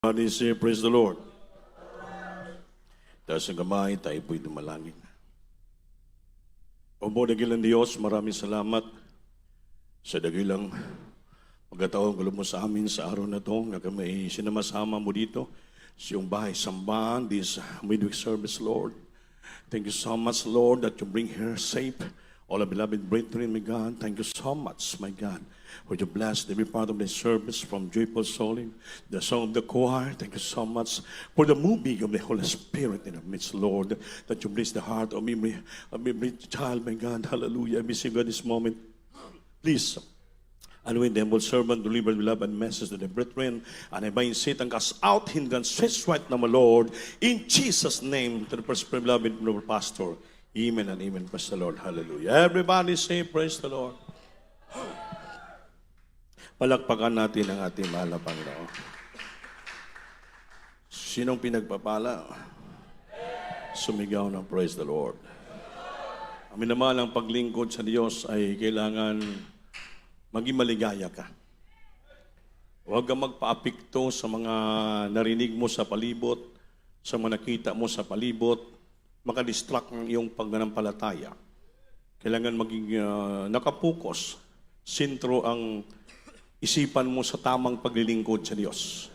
Everybody say, praise the Lord. Dahil sa gamay, tayo po'y dumalangin. O mo, dagilang Diyos, maraming salamat sa dagilang pagkataon gulo mo sa amin sa araw na to, na kami sinamasama mo dito sa iyong bahay, sambahan, this midweek service, Lord. Thank you so much, Lord, that you bring her safe. All our beloved brethren, my God, thank you so much, my God, for you blessed every part of the service from Joyful Soul, the song of the choir. Thank you so much for the moving of the Holy Spirit in our midst, Lord, that you bless the heart of every child, my God. Hallelujah. I miss you, God, this moment. Please, anoint the humble servant, deliver the love and message to the brethren, and I bind Satan cast out hindrance, stretch right now, my Lord, in Jesus' name, to the first beloved noble pastor. Amen and amen. Praise the Lord. Hallelujah. Everybody say, praise the Lord. Palakpakan natin ang ating mahal na Panginoon. Sinong pinagpapala? Sumigaw ng praise the Lord. Ang minamahal ang paglingkod sa Diyos ay kailangan maging maligaya ka. Huwag kang magpaapikto sa mga narinig mo sa palibot, sa mga nakita mo sa palibot, makadistract ng iyong pagnanampalataya. Kailangan maging nakapokus, sintro ang isipan mo sa tamang paglilingkod sa Diyos.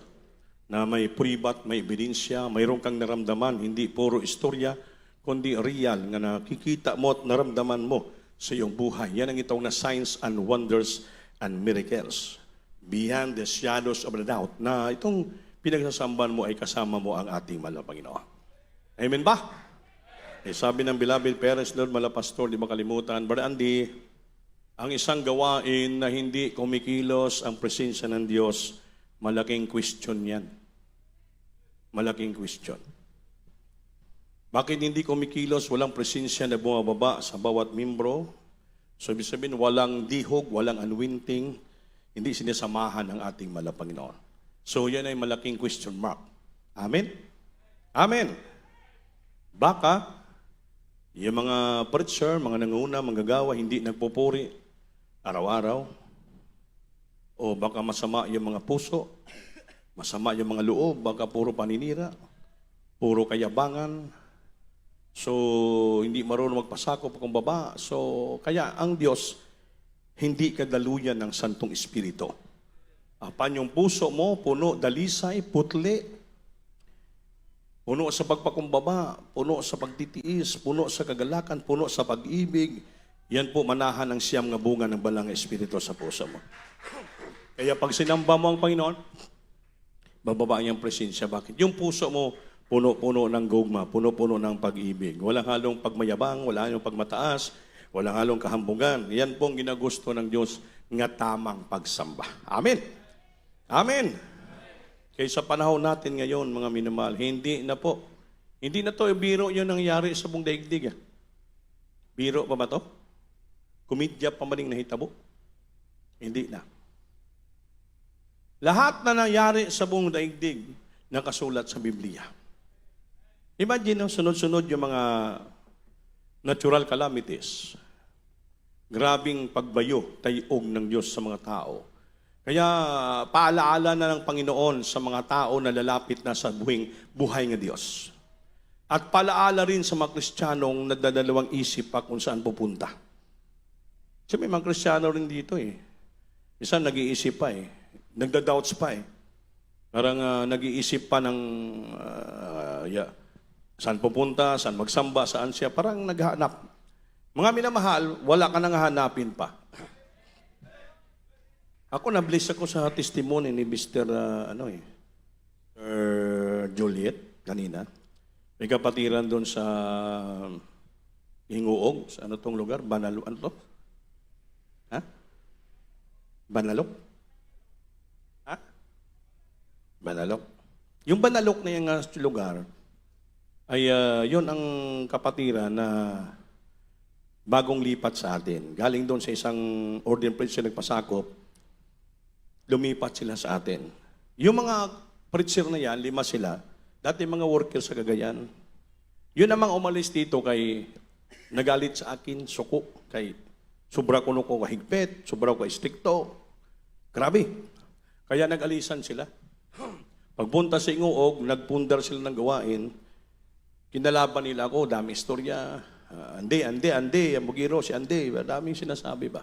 Na may pribat, may ebidensya, mayroon kang naramdaman, hindi puro istorya, kundi real nga nakikita mo at naramdaman mo sa iyong buhay. Yan ang itong na signs and wonders and miracles. Beyond the shadows of the doubt, na itong pinagsasamban mo ay kasama mo ang ating mahal na Panginoon. Amen ba? Eh, sabi ng beloved parents, Lord, malapastor, di makalimutan, Brother Andy, ang isang gawain na hindi kumikilos ang presensya ng Diyos, malaking question yan. Malaking question. Bakit hindi kumikilos, walang presensya na bumababa sa bawat membro? So, ibig sabihin, walang dihog, walang anointing, hindi sinasamahan ang ating mahal na Panginoon. So, yan ay malaking question mark. Amen? Amen. Baka, yung mga preacher, mga nanguna, manggagawa, hindi nagpupuri araw-araw. O baka masama yung mga puso, masama yung mga loob, baka puro paninira, puro kayabangan. So, hindi marunong magpasakop kung baba. So, kaya ang Diyos, hindi kadaluyan ng Santong Espiritu. Apan yung puso mo, puno, dalisay, putli, puno sa pagpakumbaba, puno sa pagtitiis, puno sa kagalakan, puno sa pag-ibig. Yan po manahan ang siyam nga bunga ng balang espiritu sa puso mo. Kaya pag sinamba mo ang Panginoon, bababa niyang presensya. Bakit? Yung puso mo, puno-puno ng gugma, puno-puno ng pag-ibig. Walang halong pagmayabang, walang halong pagmataas, walang halong kahambugan. Yan po ang ginagusto ng Diyos nga tamang pagsamba. Amen. Amen. Kaya sa panahon natin ngayon, mga minamahal, hindi na po. Hindi na to, biro yun nangyari sa buong daigdig. Biro pa ba to? Komedya pa maling nahitabo? Hindi na. Lahat na nangyari sa buong daigdig, nakasulat sa Biblia. Imagine, sunod-sunod yung mga natural calamities. Grabing pagbayo, tayog ng Diyos sa mga tao. Kaya paalaala na ng Panginoon sa mga tao na lalapit na sa buhay ng Diyos. At paalaala rin sa mga Kristiyanong nagdadalawang isip pa kung saan pupunta. Kasi may mga Kristiyano rin dito eh. Isa nag-iisip pa eh. Nagda-doubts pa eh. Parang nag-iisip pa ng saan pupunta, saan magsamba, saan siya. Parang naghahanap. Mga minamahal, wala ka nang hanapin pa. Ako, na-bless ako sa testimony ni Mr. Juliet kanina. May kapatiran doon sa Hinguog, sa ano tong lugar? Banalo, ano to? Ha? Banalok? Ha? Banalok. Yung Banalok na yung lugar, ay yun ang kapatiran na bagong lipat sa atin. Galing doon sa isang ordained preacher nagpasakop, lumipat sila sa atin. Yung mga preacher na yan, 5 sila, dati mga workers sa Cagayan. Yun namang umalis dito kay nagalit sa akin, suko, kay sobra ko kahigpit, sobra ko stricto. Grabe. Kaya nag-alisan sila. Pagpunta sa Ingoog, nagpundar sila ng gawain, kinalaban nila ako, dami istorya, Ande, Bugiro, si Ande, daming sinasabi ba.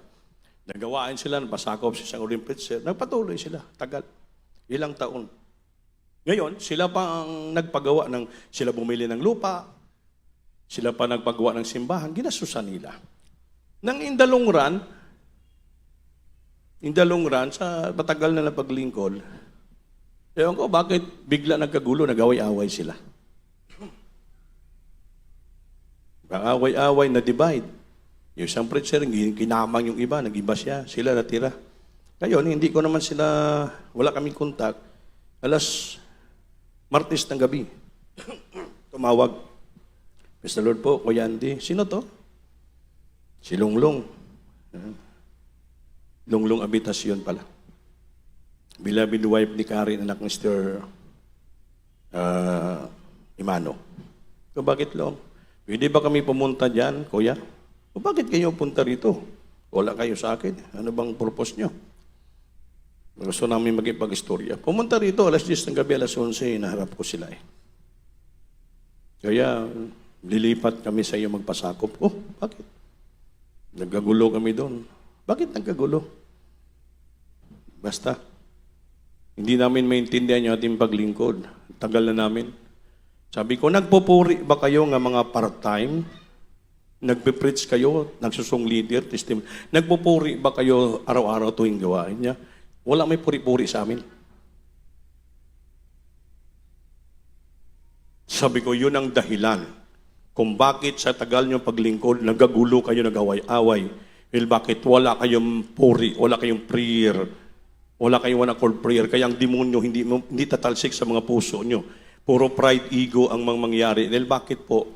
Nagawain sila, pasakop si Sang Urim Pritzer, nagpatuloy sila, tagal, ilang taon. Ngayon, sila pa ang nagpagawa sila bumili ng lupa, sila pa nagpagawa ng simbahan, ginasusan nila. Nang in the long run, sa matagal na paglingkod, ewan ko, bakit bigla nagkagulo, nag-away-away sila? Away-away na divide. Yung isang preacher, kinamang yung iba, nag-iba siya, sila natira. Ngayon, hindi ko naman sila, wala kaming kontak. Alas Martes ng gabi, tumawag. Mr. Lord po, Kuya Andy, sino to? Si Lunglong. Lunglong Abitasyon pala. Beloved wife ni Karen, anak ni Mr. Imano. So, bakit long? Pwede ba kami pumunta dyan, Kuya? O bakit kayo punta rito? Wala kayo sa akin. Ano bang purpose nyo? Gusto namin magipag-istorya. Pumunta rito, alas 10 ng gabi, alas 11, naharap ko sila eh. Kaya, lilipat kami sa iyo magpasakop. Oh, bakit? Nagkagulo kami doon. Bakit nagkagulo? Basta, hindi namin maintindihan yung ating paglingkod. Tagal na namin. Sabi ko, nagpupuri ba kayo ng mga part-time? Nagpe-preach kayo, nagsusong leader, testimony. Nagpupuri ba kayo araw-araw tuwing gawain niya? Wala may puri-puri sa amin. Sabi ko, yun ang dahilan kung bakit sa tagal nyo paglingkod, nagagulo kayo, nag-away-away. Well, bakit wala kayong puri, wala kayong prayer, wala kayong one accord prayer, kaya ang demonyo hindi tatalsik sa mga puso nyo. Puro pride, ego ang mangyari. Dahil bakit po?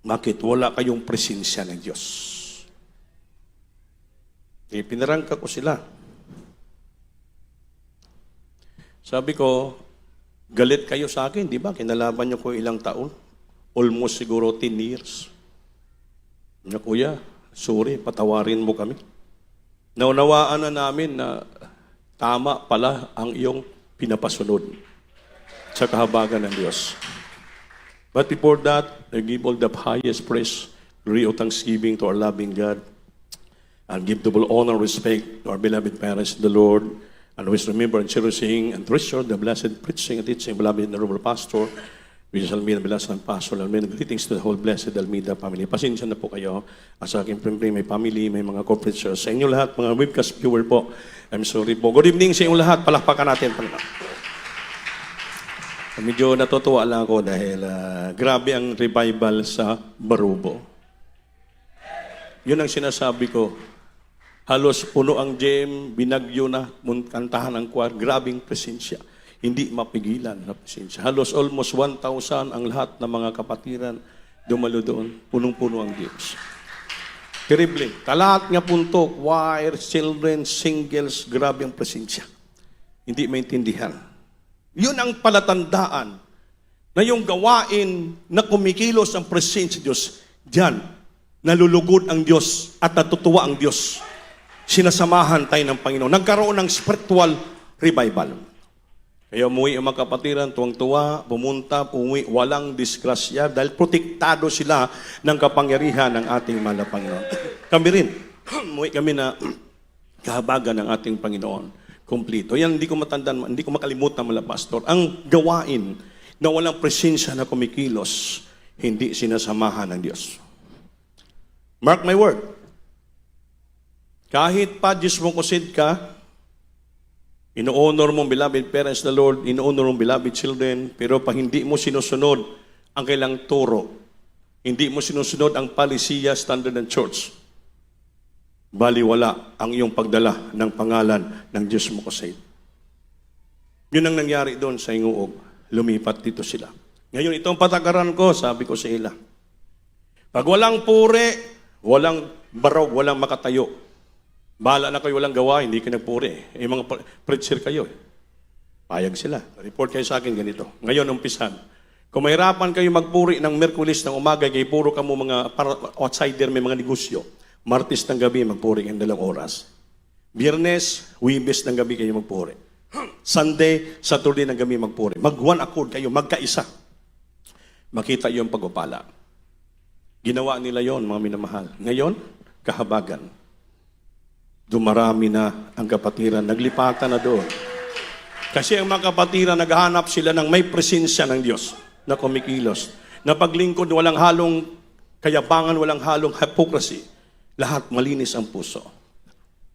Bakit wala kayong presensya ng Diyos? Pinarangka ko sila. Sabi ko, galit kayo sa akin, di ba? Kinalaban nyo ko ilang taon. Almost siguro 10 years. Na kuya, sorry, patawarin mo kami. Naunawaan na namin na tama pala ang iyong pinapasunod sa kahabagan ng Diyos. But before that, I give all the highest praise, glory of thanksgiving to our loving God, and give double honor and respect to our beloved parents in the Lord, and always remember and cherishing and treasure the blessed preaching and teaching, beloved and honorable pastor, which is Almeida Belasang Pastor, and greetings to the whole blessed Almeida family. Pasensya na po kayo. Sa aking may family, may mga corporate church. Sa inyo lahat, mga webcast viewer po, I'm sorry po. Good evening sa inyo lahat. Palakpakan natin. Medyo natutuwa lang ako dahil grabe ang revival sa Barubo. Yun ang sinasabi ko. Halos puno ang gym, binagyo na, kantahan ang choir, grabing presensya. Hindi mapigilan na presensya. Halos almost 1,000 ang lahat ng mga kapatiran dumalo doon. Punong-puno ang Diyos. Terrible. Kalahat nga punto, choir, children, singles, grabe ang presensya. Hindi maintindihan. Yun ang palatandaan na yung gawain na kumikilos ang presensya ng Diyos, diyan, nalulugod ang Diyos at natutuwa ang Diyos. Sinasamahan tayo ng Panginoon. Nagkaroon ng spiritual revival. Kaya umuwi ang mga kapatiran, tuwang-tuwa, pumunta, umuwi, walang disgrasya dahil protektado sila ng kapangyarihan ng ating mahal na Panginoon. Kami rin, umuwi kami na kahabagan ng ating Panginoon. Kumplito. Yan, hindi ko makalimutan mga pastor. Ang gawain na walang presensya na kumikilos, hindi sinasamahan ng Diyos. Mark my word. Kahit pa Diyos mong kusid ka, ino-honor mong beloved parents the Lord, ino-honor mong beloved children, pero pag hindi mo sinusunod ang kailang turo, hindi mo sinusunod ang palisiya, standard ng church, baliwala ang iyong pagdala ng pangalan ng Diyos mo kasi. Yun ang nangyari doon sa Ingoog. Lumipat dito sila. Ngayon, itong patakaran ko, sabi ko sa ila, pag walang puri, walang barog, walang makatayo, bahala na kayo, walang gawa, hindi kayo nagpuri. Mga preacher kayo. Payag sila. Report kayo sa akin ganito. Ngayon, umpisan. Kung mahirapan kayo magpuri ng Merkulis ng umaga, kayo puro ka mo mga outsider, may mga negosyo. Martes ng gabi, magpuri kayo 2 oras. Biyernes, Huwebes ng gabi kayo magpuri. Sunday, Saturday na kami magpuri. Mag-one accord kayo, magkaisa. Makita yung pagpapala. Ginawa nila yon, mga minamahal. Ngayon, kahabagan. Dumarami na ang kapatiran. Naglipatan na doon. Kasi ang mga kapatiran, naghahanap sila ng may presensya ng Diyos na kumikilos. Na paglingkod, walang halong kayabangan, walang halong hypocrisy. Lahat malinis ang puso.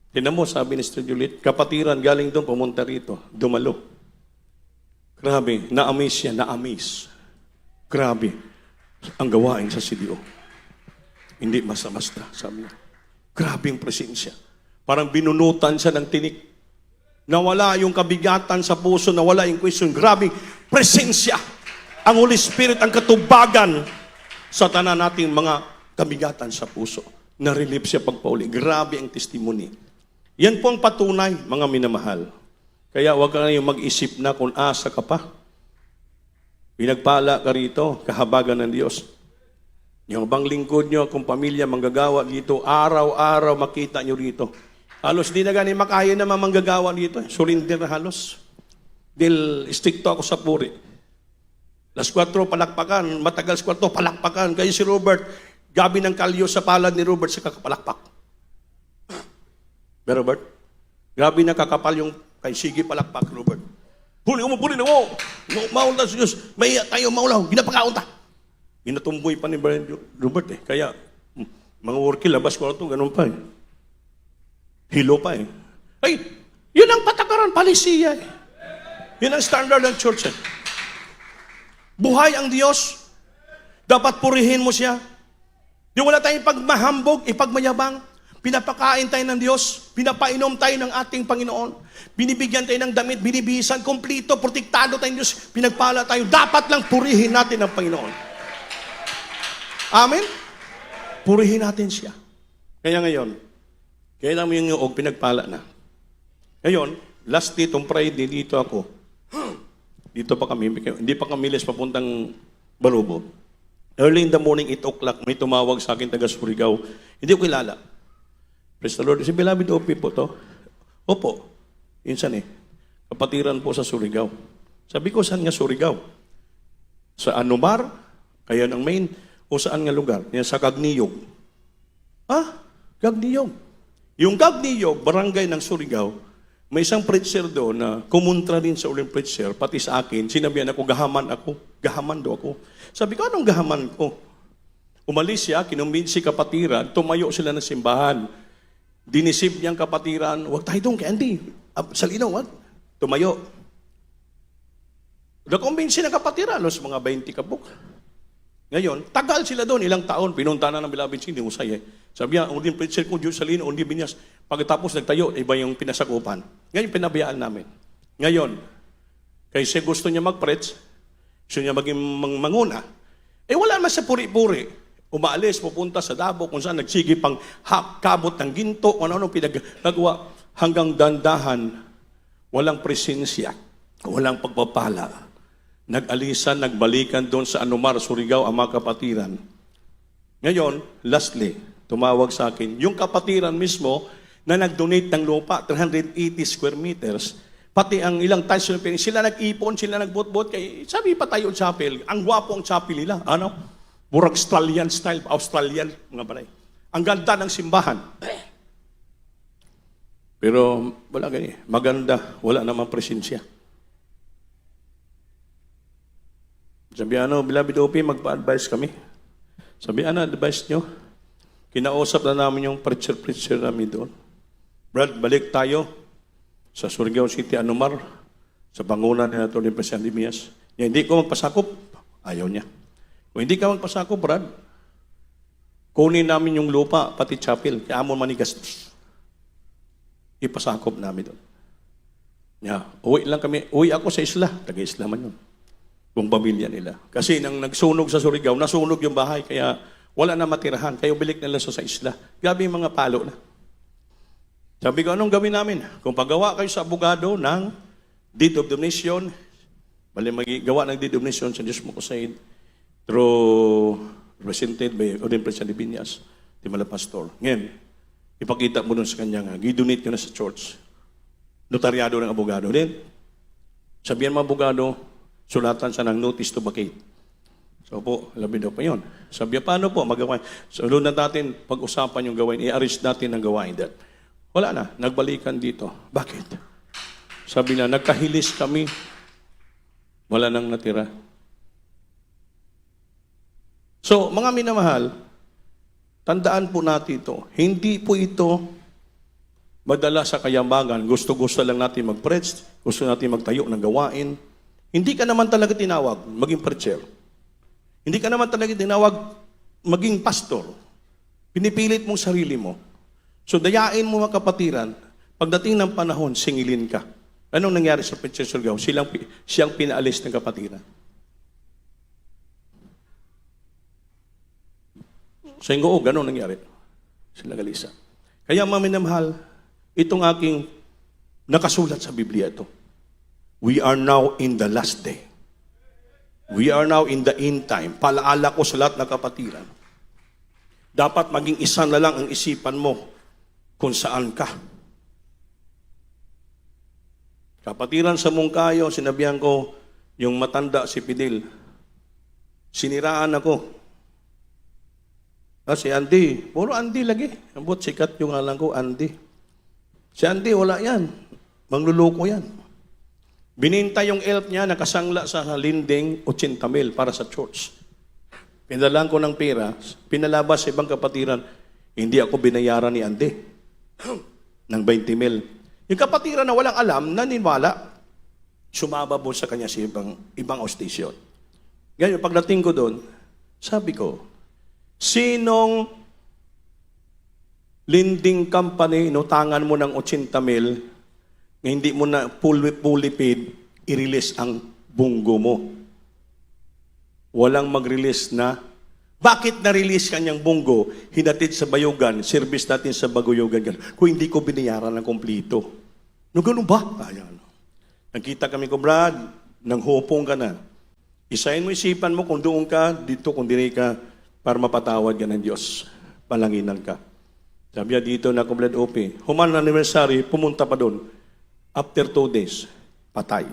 Tinan mo, sabi ni Sister Juliet, kapatiran galing doon, pumunta rito, dumalo. Grabe, na-amaze siya, na-amaze. Grabe, ang gawain sa CDO. Hindi basta-basta, sabi niya. Grabe ang presensya. Parang binunutan siya ng tinik. Nawala yung kabigatan sa puso, nawala yung question. Grabe, presensya. Ang Holy Spirit, ang katubagan sa tanan nating mga kabigatan sa puso. Na-relieve siya pagpauli. Grabe ang testimony. Yan po ang patunay, mga minamahal. Kaya huwag ka na mag-isip na kung asa ka pa. Pinagpala ka rito, kahabagan ng Diyos. Yung bang lingkod nyo, kung pamilya manggagawa dito, araw-araw makita nyo rito. Halos di na gani makaya naman manggagawa dito. Surrender na halos. Dahil stricto ako sa puri. Las 4, palakpakan. Matagal 4, palakpakan. Kaya si Robert, gabi ng kalyo sa palad ni Robert sa kakapalakpak. Pero Robert, grabe na kakapal yung kay sige palakpak, Robert. Puli mo. Maunta sa Diyos. May tayo maulaw. Ginapakaunta. Ginatumboy pa ni Robert eh. Kaya, mga worky, labas ko na ito, ganun pa eh. Hilo pa eh. Ay, yun ang patakaran, palisiya eh. Yun ang standard ng church eh. Buhay ang Diyos. Dapat purihin mo siya. Yung wala tayong pagmahambog, ipagmayabang. Pinapakain tayo ng Diyos. Pinapainom tayo ng ating Panginoon. Binibigyan tayo ng damit, binibihisan, kompleto, protektado tayong Diyos. Pinagpala tayo. Dapat lang purihin natin ang Panginoon. Amen? Purihin natin siya. Kaya ngayon, kaya namin yung pinagpala na. Ngayon, last day, itong Friday, dito ako. Dito pa kami, hindi pa kami les papuntang Balubo. Early in the morning, 8 o'clock, may tumawag sa akin taga Surigao. Hindi ko kilala. Praise the Lord. Si Beloved OP po to. Opo. Insan eh. Kapatiran po sa Surigao. Sabi ko, saan nga Surigao? Sa Anumar? Kaya ng main? O saan nga lugar? Yan sa Gagniyog. Gagniyog. Yung Gagniyog, barangay ng Surigao, may isang preacher doon na kumontra din sa uling preacher, pati sa akin, sinabihan ako, gahaman daw ako. Sabi ko, anong gahaman ko? Umalis siya, kinumbinsi kapatiran, tumayo sila ng simbahan. Dinisib niyang kapatiran, huwag tayo doon, kaya hindi. Sa linaw, wag. Tumayo. Nakumbinsi ng kapatiran, los mga 20 kabuk. Ngayon, tagal sila doon, ilang taon, pinunta na ng Beloved City, husay eh. Sabi niya, ang preacher ko, Diyos Salino, undi binyas. Pagkatapos nagtayo, iba yung pinasakupan. Ngayon, pinabayaan namin. Ngayon, kasi gusto niya mag-preach, gusto niya maging manguna, wala naman sa puri-puri. Umaalis, pupunta sa Davao, kung saan nagsigi pang kabot ng ginto, kung ano-ano pinagagawa, hanggang dandahan, walang presensya, walang pagpapala. Nag-alisan, nagbalikan doon sa Anumar, Surigao, ang mga kapatiran. Ngayon, lastly, tumawag sa akin, yung kapatiran mismo na nag-donate ng lupa, 380 square meters, pati ang ilang times sila nag-ipon, sila nagbot-bot, kay sabi pa tayo chapel, ang gwapo ang chapel nila, ano? Burag Australian style, Australian, mga balay. Ang ganda ng simbahan. Pero wala ganyan, maganda, wala namang presensya. Sabi, Beloved OP, magpa-advise kami. Sabi, advice nyo? Kinausap na namin yung preacher namin doon. Brad, balik tayo sa Surigao City, Anumar, sa bangunan na ito ni Presidente Mias. Hindi ko magpasakop, ayaw niya. Kung hindi ka magpasakop, Brad, kunin namin yung lupa, pati chapel, kaya amon manigastos. Ipasakop namin doon. Uwi ako sa isla, taga-isla man yun. Kung pamilya nila. Kasi nang nagsunog sa Surigao, nasunog yung bahay, kaya wala na matirahan. Kaya bilik nila sa isla. Grabe yung mga palo na. Sabi ko, anong gawin namin? Kung paggawa kayo sa abogado ng deed of donation, bali magawa ng deed of donation sa Diyos mo ko said, through presented by Odin President Binyas, Timala Pastor. Ngayon, ipakita mo doon sa kanya nga, gidonate ko na sa church. Notaryado ng abogado din. Sabihan mga abogado, sulatan siya ng notice to vacate. So po, labi daw pa yun. Sabi, paano po magawain? So, doon na natin pag-usapan yung gawain, i-arrange natin ang gawain. That. Wala na, nagbalikan dito. Bakit? Sabi na, nagkahilis kami, wala nang natira. So, mga minamahal, tandaan po natin ito. Hindi po ito madala sa kayamanan. Gusto-gusto lang natin mag-preach, gusto natin magtayo ng gawain. Hindi ka naman talaga tinawag maging preacher. Hindi ka naman talaga tinawag maging pastor. Pinipilit mong sarili mo. So dayain mo mga kapatiran, pagdating ng panahon, singilin ka. Anong nangyari sa Preacher Surigao? Siyang pinaalis ng kapatiran. Sa Ingoo, ganun nangyari. Sila Galisa. Kaya mga minamahal, itong aking nakasulat sa Biblia ito. We are now in the last day. We are now in the end time. Palaala ko sa lahat ng kapatiran. Dapat maging isa na lang ang isipan mo kung saan ka. Kapatiran sa Mungkayo, sinabihan ko, yung matanda si Fidel, siniraan ako. Si Andy, puro Andy lagi. Ambot sikat yung alam ko, Andy. Si Andy, wala yan. Mangluloko yan. Bininta yung elf niya, nakasangla sa linding 80,000 para sa church. Pinalaan ko ng pera, pinalabas sa ibang kapatiran, hindi ako binayaran ni Andy ng 20,000. Yung kapatiran na walang alam, naniniwala, sumababo sa kanya sa ibang ostisyon. Ngayon, pagdating ko doon, sabi ko, sinong lending company, inutangan mo ng 80,000, hindi mo na fully paid, i-release ang bunggo mo. Walang mag-release na. Bakit na-release kanyang bunggo? Hinatid sa bayugan, service natin sa baguyugan. Kung hindi ko binayaran ng kumplito. No, ganun ba? Ayan. Nagkita kami ko, Brad, nang hupong ka na. Isayin mo isipan mo kung doon ka, dito kung diri ka, para mapatawad ka ng Diyos. Palanginan ka. Sabi niya dito na Kumblad OP, human anniversary, pumunta pa doon. After 2 days, patay.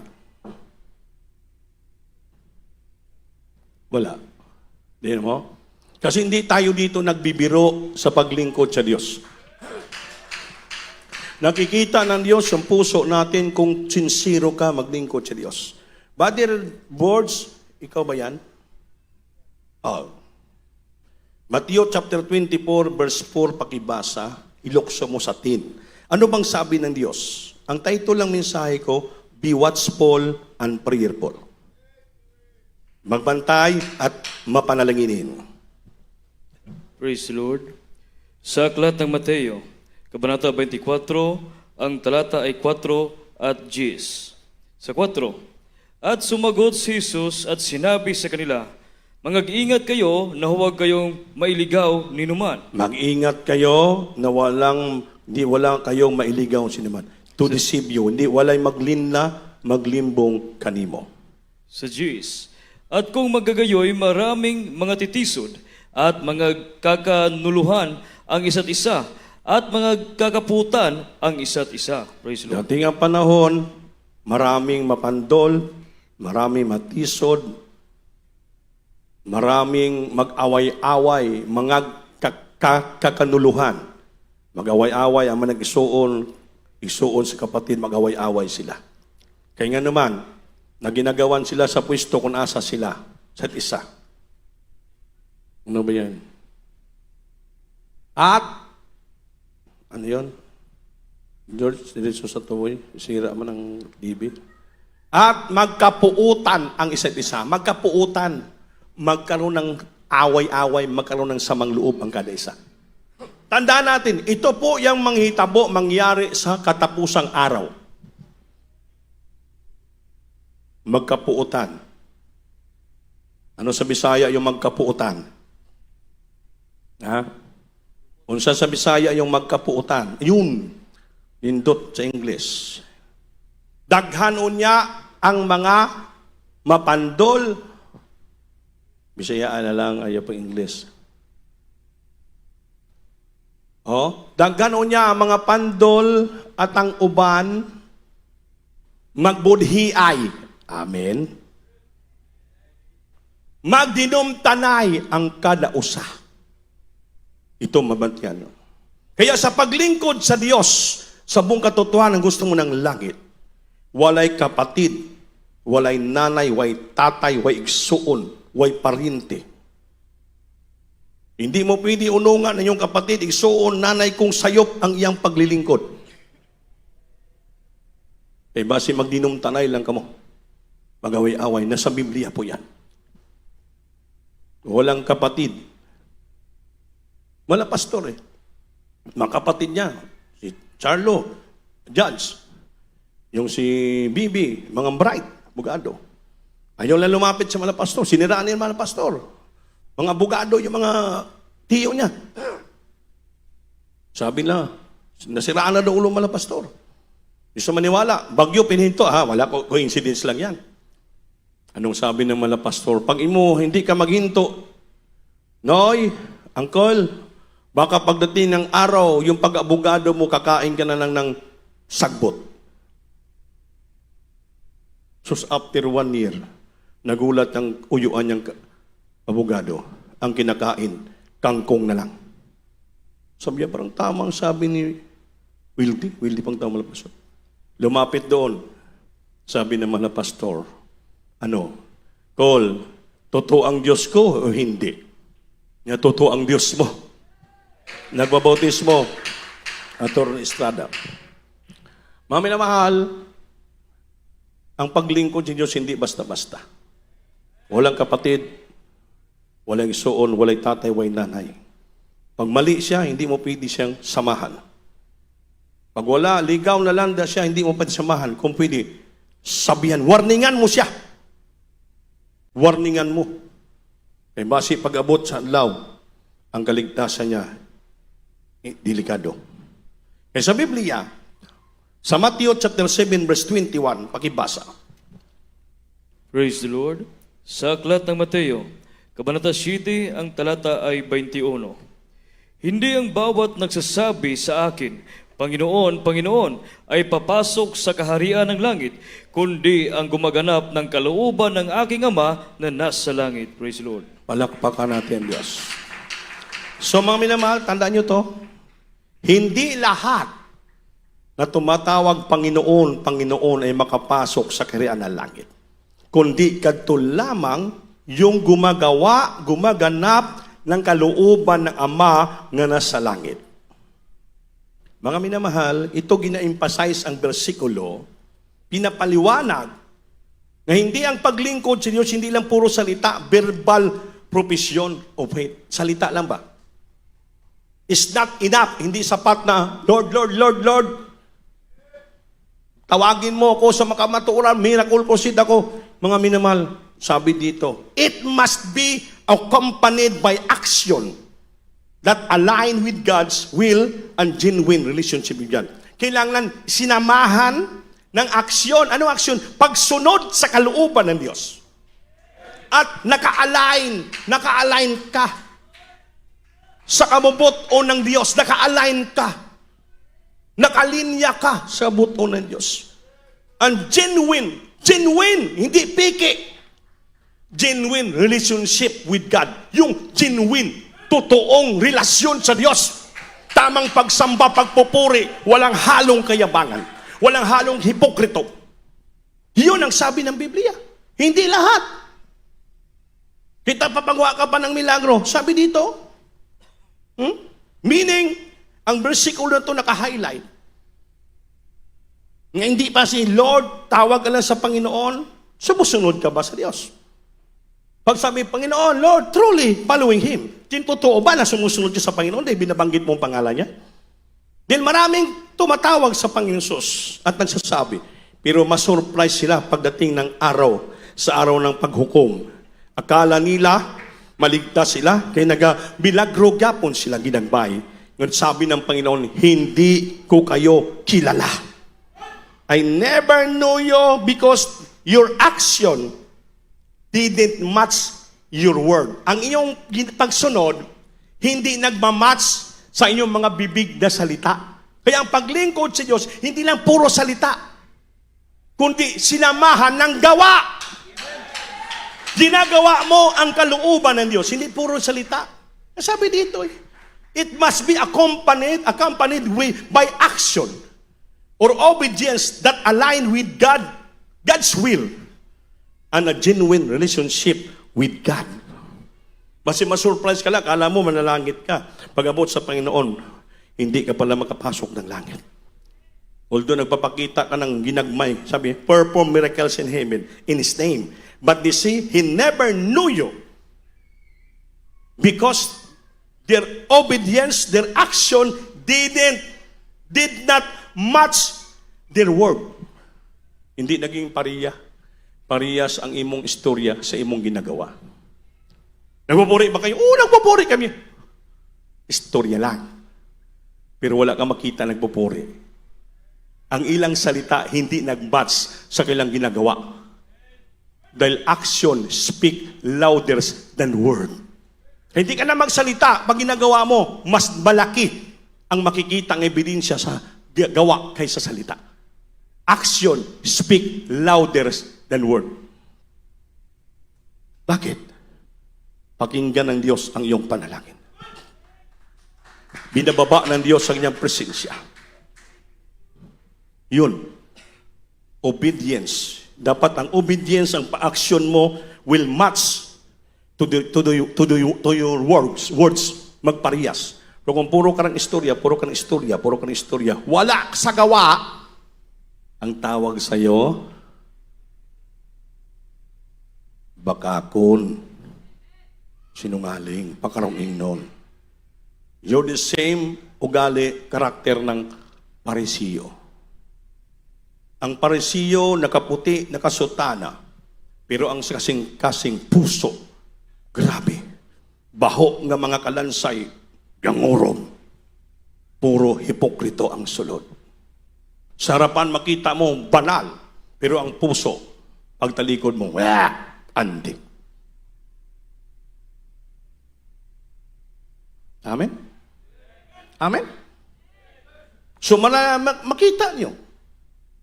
Wala. Diyan mo? Kasi hindi tayo dito nagbibiro sa paglingkod sa Diyos. Nakikita ng Diyos ang puso natin kung sincero ka maglingkod sa Diyos. Brother Boards, ikaw ba yan? Oh. Matthew chapter 24, verse 4, pakibasa, ilokso mo sa tin. Ano bang sabi ng Diyos? Ang title ng mensahe ko, Be Watchful and Prayerful. Magbantay at mapanalanginin. Praise the Lord. Sa aklat ng Mateo, Kabanata 24, ang talata ay 4 at 10. Sa 4, at sumagot si Jesus at sinabi sa kanila, Mag-ingat kayo na huwag kayong mailigaw ni numan. Mag-ingat kayo na wala kayong mailigaw sinuman. To deceive you. Hindi, walay maglimbong kanimo. Sa 10, at kung magagayoy, maraming mga titisod at mga kakanuluhan ang isa't isa at mga kakaputan ang isa't isa. Praise the Lord. Dating ang panahon, maraming mapandol, maraming matisod, maraming mag-away-away, mga kakanuluhan. Mag-away-away ang mga isuon sa kapatid, mag-away-away sila. Kaya nga naman, na ginagawan sila sa pwesto kung asa sila, sa isa. Ano ba yan? At, ano yun? George, diretso sa tuloy, sira man ang TV. At magkapuutan ang isa't isa. Magkapuutan. Magkaroon ng away-away, magkaroon ng samang loob ang kada isa. Tandaan natin, ito po yung manghitabo mangyari sa katapusang araw. Magkapuutan. Ano sa Bisaya yung magkapuutan? Ha? Unsa sa Bisaya yung magkapuutan? Yun. Nindot sa English. Daghan unya ang mga mapandol. Bisayaan na lang, ayaw pa English. Daghan unya ang mga pandol at ang uban magbudhiay. Amen. Magdinumtanay ang kada usa. Ito mabantiyan. Kaya sa paglingkod sa Diyos, sa buong katotohanan gusto mo ng langit, walay kapatid, walay nanay, walay tatay, walay igsuon, walay parinti. Hindi mo pwede unungan ng iyong kapatid, igsuon, nanay kung sayop ang iyang paglilingkod. Eh base magdinumtanay lang kamo. Magaway-away, nasa Biblia po yan. Walang kapatid. Wala pastor eh. Mga kapatid niya, si Charlo, Judge, yung si Bibi, mga bright, abogado. Ayaw lang lumapit sa mga pastor, siniraan niya mga pastor. Mga abogado, yung mga tiyo niya. Sabi na, nasiraan na daw ulo mga pastor. Gusto maniwala, bagyo pinhinto, wala ko, coincidence lang yan. Anong sabi ng mga pastor? Pag imo, hindi ka maghinto, Noy, Uncle, baka pagdating ng araw, yung pag-abogado mo, kakain ka na lang ng sagbot. So after 1 year, nagulat ang uyuan niyang abogado. Ang kinakain, kangkong na lang. Sabi niya, parang tamang sabi ni Wildy pang tama na pastor. Lumapit doon. Sabi naman na pastor, Cole, totoo ang Diyos ko o hindi? Nga totoo ang Diyos mo. Nagbabautismo, Atty. Estrada. Mami na mahal, ang paglingkod sa Diyos hindi basta-basta. Walang kapatid, walang isuon, walang tatay, walang nanay. Pag mali siya, hindi mo pwede siyang samahan. Pag wala, ligaw na landa siya, hindi mo pwede samahan. Kung pwede, sabihan, warningan mo siya. Warningan mo. Eh, base pag-abot sa law, ang kaligtasan niya, delikado. Kaya sa Biblia, sa Matthew chapter 7 verse 21, pakibasa. Praise the Lord. Sa aklat ng Mateo, Kabanata 7, ang talata ay 21. Hindi ang bawat nagsasabi sa akin, Panginoon, Panginoon, ay papasok sa kaharian ng langit, kundi ang gumaganap ng kalooban ng aking Ama na nasa langit. Praise the Lord. Palakpakan natin, Diyos. So mga minamahal, tandaan nyo to, hindi lahat na tumatawag Panginoon, Panginoon ay makapasok sa kaharian ng langit. Kundi kadto lamang yung gumaganap ng kalooban ng Ama nga nasa langit. Mga minamahal, ito gina-emphasize ang bersikulo, pinapaliwanag na hindi ang paglingkod sa Diyos, hindi lang puro salita, verbal profession of faith. Salita lang ba? It's not enough. Hindi sapat na, Lord, Lord, Lord, Lord. Tawagin mo ako sa makamaturan, miracle proceed ako. Mga minamahal, sabi dito, it must be accompanied by action that align with God's will and genuine relationship with God. Kailangan sinamahan ng aksyon. Anong aksyon? Pagsunod sa kalooban ng Diyos. At naka-align ka sa kabubuton ng Diyos. Naka-align ka. Nakalinya ka sa buto ng Diyos. And genuine, hindi piki. Genuine relationship with God. Yung genuine, totoong relasyon sa Diyos. Tamang pagsamba, pagpupuri, walang halong kayabangan. Walang halong hipokrito. Yun ang sabi ng Biblia. Hindi lahat. Kita papagawa ka pa ng milagro. Sabi dito, meaning, ang versikulo na ito naka-highlight. Nga hindi pa si Lord, tawag ka lang sa Panginoon, sumusunod ka ba sa Diyos? Pag sabi, Panginoon, Lord, truly following Him. Totoo ba na sumusunod ka sa Panginoon dahil binabanggit mo ang pangalan niya? Dahil maraming tumatawag sa Panginoon Sus at nagsasabi, pero masurprise sila pagdating ng araw, sa araw ng paghukom. Akala nila, maligtas sila, kaya nag-bilagro gyapon sila ginagbay. Ngunit sabi ng Panginoon, hindi ko kayo kilala. I never knew you because your action didn't match your word. Ang inyong pagsunod, hindi nagmamatch sa inyong mga bibig na salita. Kaya ang paglingkod sa Diyos, hindi lang puro salita. kundi sinamahan ng gawa. Ginagawa mo ang kalooban ng Diyos, hindi puro salita. Sabi dito, it must be accompanied by action or obedience that align with God's will and a genuine relationship with God. Kasi masurprise ka lang, kala mo manalangit ka. Pag-abot sa Panginoon, hindi ka pala makapasok ng langit. Although nagpapakita ka ng ginagmay, sabi, perform miracles in heaven in His name. But they see, He never knew you. Because their obedience, their action did not match their word. Hindi naging parehas ang imong istorya sa imong ginagawa. Nagpupuri ba kayo? Oo, nagpupuri kami. Istorya lang. Pero wala kang makita nagpupuri. Ang ilang salita hindi nag-match sa kailang ginagawa. Dahil action speak louder than word. Hindi ka na magsalita pag ginagawa mo, mas malaki ang makikita ang ebidensya sa gawa kaysa salita. Action speak louder than word. Bakit? Pakinggan ng Diyos ang iyong panalangin. Binababa ng Diyos ang iyong presensya. Yun. Obedience. Dapat ang obedience, ang pa-action mo will match to your words. Magparehas. Pero kung puro ka ng istorya, wala sa gawa, ang tawag sa'yo, bakakon, sinungaling, pakaronging nun. You're the same ugali, karakter ng Parisiyo. Ang Parisiyo, nakaputi, nakasutana, pero ang kasing puso, grabe, baho nga mga kalansay, gangurom, puro hipokrito ang sulod. Sa harapan makita mo, banal, pero ang puso, pagtalikod mo, andik. Amen? Amen? So, makita nyo.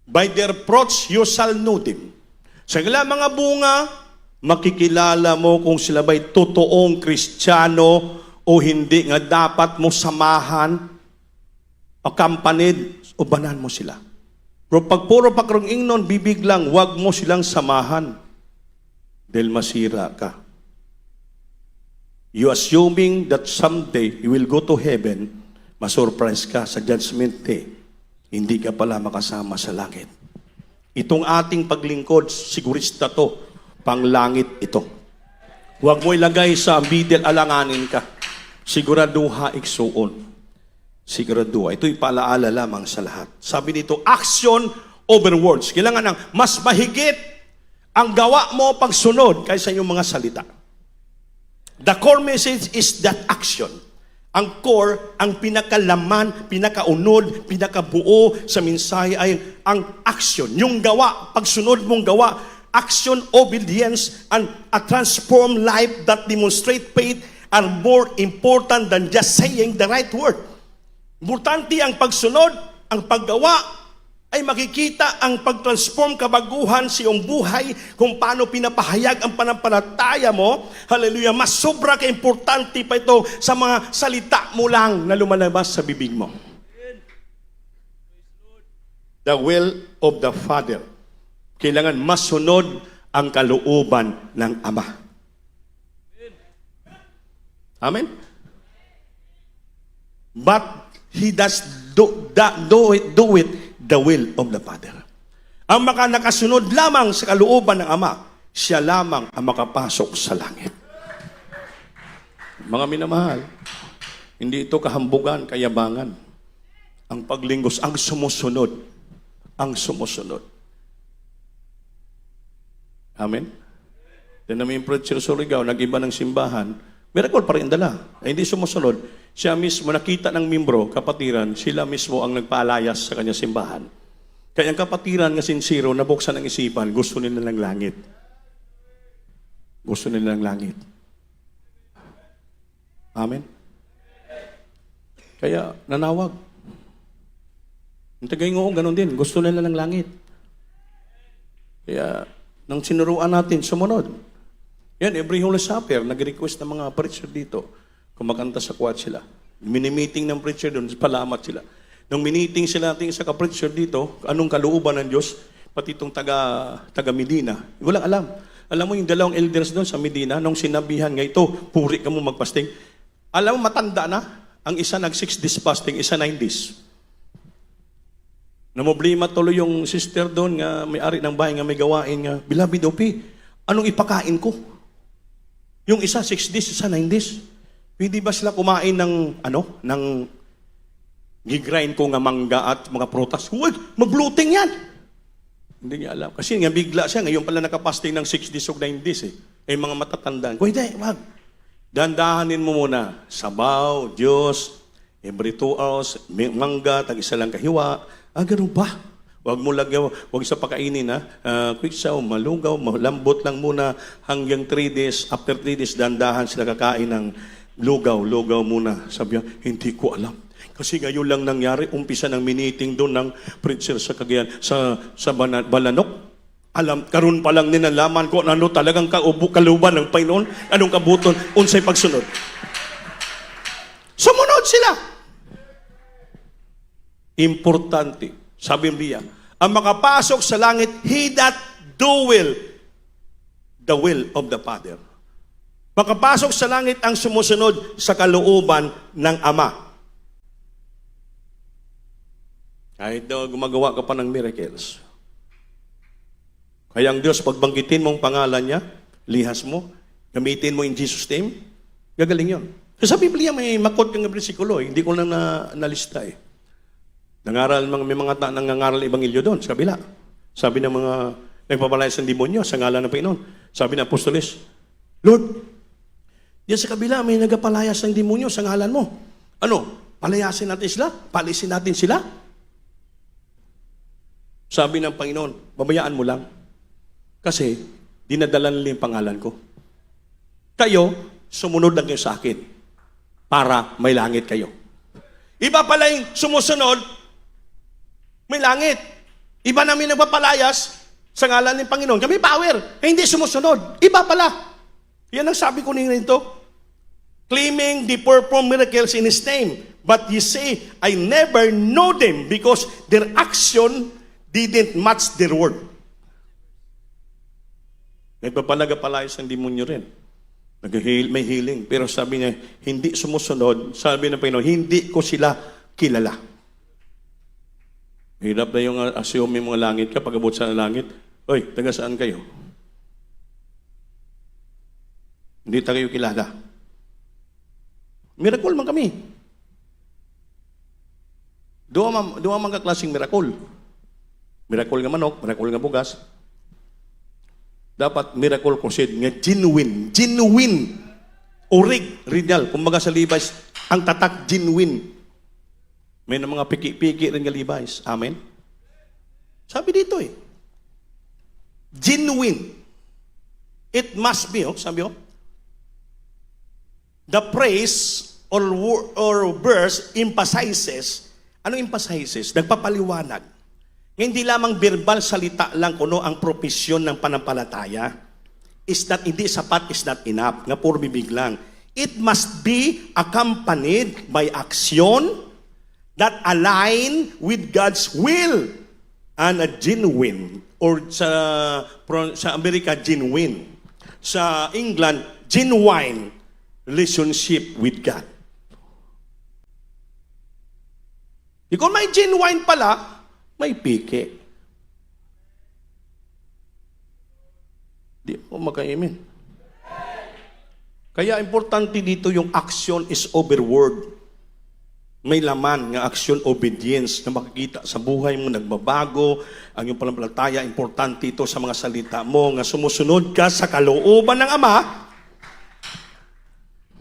By their fruits, you shall know them. Sa ilang mga bunga, makikilala mo kung sila ba'y totoong Kristiyano o hindi nga dapat mo samahan, accompanied, o banan mo sila. Pero pag puro pakronging nun, bibig lang, wag mo silang samahan. Dahil masira ka. You assuming that someday you will go to heaven, masurprise ka sa judgment day. Hindi ka pala makasama sa langit. Itong ating paglingkod, sigurista to, panglangit ito. Huwag mo ilagay sa middle, alanganin ka. Siguraduha iksuon. Siguraduha. Ito'y paalaala lamang sa lahat. Sabi dito, action over words. Kailangan ng mas mahigit ang gawa mo pagsunod kaysa yung mga salita. The core message is that action. Ang core, ang pinakalaman, pinakaunod, pinakabuo sa mensahe ay ang action. Yung gawa, pagsunod mong gawa, action, obedience, and a transformed life that demonstrate faith are more important than just saying the right word. Importante ang pagsunod, ang paggawa, ay makikita ang pagtransform kabaguhan sa iyong buhay kung paano pinapahayag ang panampalataya mo. Hallelujah. Mas sobra ka-importante pa ito sa mga salita mo lang na lumalabas sa bibig mo. The will of the Father. Kailangan masunod ang kalooban ng Ama. Amen? But He does do it the will of the Father. Ang nakasunod lamang sa kalooban ng Ama, siya lamang ang makapasok sa langit. Mga minamahal, hindi ito kahambugan, kayabangan. Ang paglinggos, ang sumusunod. Ang sumusunod. Amen? Then namin yung preacher sa Surigao, nag-iba ng simbahan, miracle pa rin dala. Ay, hindi sumusunod. Siya mismo, nakita ng membro, kapatiran, sila mismo ang nagpaalayas sa kanyang simbahan. Kaya ang kapatiran nga sincero, nabuksan ang isipan, gusto nila ng langit. Gusto nila ng langit. Amen? Kaya, nanawag. Ang tagay nga ganun din, gusto nila ng langit. Kaya, nang sinuruan natin, sumunod. Yan, every Holy Supper, nag-request ng mga preacher dito, kumakanta sa kwat sila. Mini-meeting ng preacher doon, palamat sila. Nung miniting sila natin sa ka-preacher dito, anong kalooban ng Diyos, pati itong taga Medina, walang alam. Alam mo yung dalawang elders doon sa Medina, nung sinabihan nga ito, puri ka mo magpasting. Alam mo, matanda na. Ang isa nag 6 days fasting, isa 9 days. Namoblema tuloy yung sister doon nga may-ari ng bahay nga may gawain nga, Beloved Opi, anong ipakain ko? Yung isa 6 days, isa 9 days. Pwede ba sila kumain ng gigrind ko nga mangga at mga prutas? Huwag, mag-bloating yan! Hindi niya alam. Kasi nga bigla siya, ngayon pala nakapasting ng 6 days o 9 days eh. Eh mga matatandaan. Kung hindi, wag. Dandahanin mo muna. Sabaw, Diyos, every 2 hours, mangga, tag-isa lang kahiwa. Ganun ba? Huwag mo lagyan, huwag sa pakainin ha. Quick saw, malugaw, malambot lang muna hanggang 3 days. After 3 days, dandahan sila kakain ng lugaw muna. Sabi niya, hindi ko alam. Kasi ngayon lang nangyari, umpisa ng miniting doon ng preacher sa Cagayan, sa Balanok. Karon pa lang ninalaman ko ano talagang kaluban ng Panginoon, anong kabuton, unsay pagsunod. Sumunod sila. Importante, sabi niya, ang makapasok sa langit, he that doeth the will of the Father. Makapasok sa langit ang sumusunod sa kalooban ng Ama. Kahit daw gumagawa ka pa ng miracles. Kaya ang Diyos, pagbanggitin mong pangalan niya, lihas mo, gamitin mo in Jesus' name, gagaling yun. Kasi sa Biblia may makot kang bersikulo, hindi ko lang nalista eh. May mga nangangaral ebanghelyo doon, sa kabila. Sabi ng mga nagpapalayas ng demonyo sa ngalan ng Panginoon. Sabi ng apostoles, Lord, yan sa kabila may nagpapalayas ng demonyo sa ngalan mo. Ano? Palayasin natin sila? Palisin natin sila? Sabi ng Panginoon, babayaan mo lang. Kasi, dinadala nila yung pangalan ko. Kayo, sumunod lang kayo sa akin para may langit kayo. Iba pala yung sumusunod, may langit. Iba namin nagpapalayas sa ngalan ng Panginoon. Kami power. Hindi sumusunod. Iba pala. Yan ang sabi ko nito. Claiming the perform miracles in His name. But you say, I never know them because their action didn't match their word. Nagpapalagapalayas ng demonyo rin. May healing. Pero sabi niya, hindi sumusunod. Sabi ng Panginoon, hindi ko sila kilala. Hirap na yung assume mga langit ka, pag-abot sa langit, oy, taga saan kayo? Hindi tayo kilala. Miracle man kami. Doon man kaklaseng miracle. Miracle nga manok, miracle nga bugas. Dapat miracle considered nga genuine, original. Kumbaga sa Levi's, ang tatak genuine. May na mga piki-piki rin nga Levi's. Amen? Sabi dito eh. Genuine. It must be, sabi the praise or verse emphasizes. Ano emphasizes? Nagpapaliwanag. Hindi lamang verbal salita lang kuno ang propesyon ng panampalataya. Hindi sapat, is not enough. Nga puro bibig lang. It must be accompanied by action that align with God's will and a genuine, or sa Amerika, genuine. Sa England, genuine relationship with God. Kung may genuine pala, may piki. Di mo maka-amen. Kaya importante dito yung action is over word. May laman nga action, obedience na makikita sa buhay mo, nagbabago, ang iyong panampalataya, importante ito sa mga salita mo, nga sumusunod ka sa kalooban ng Ama,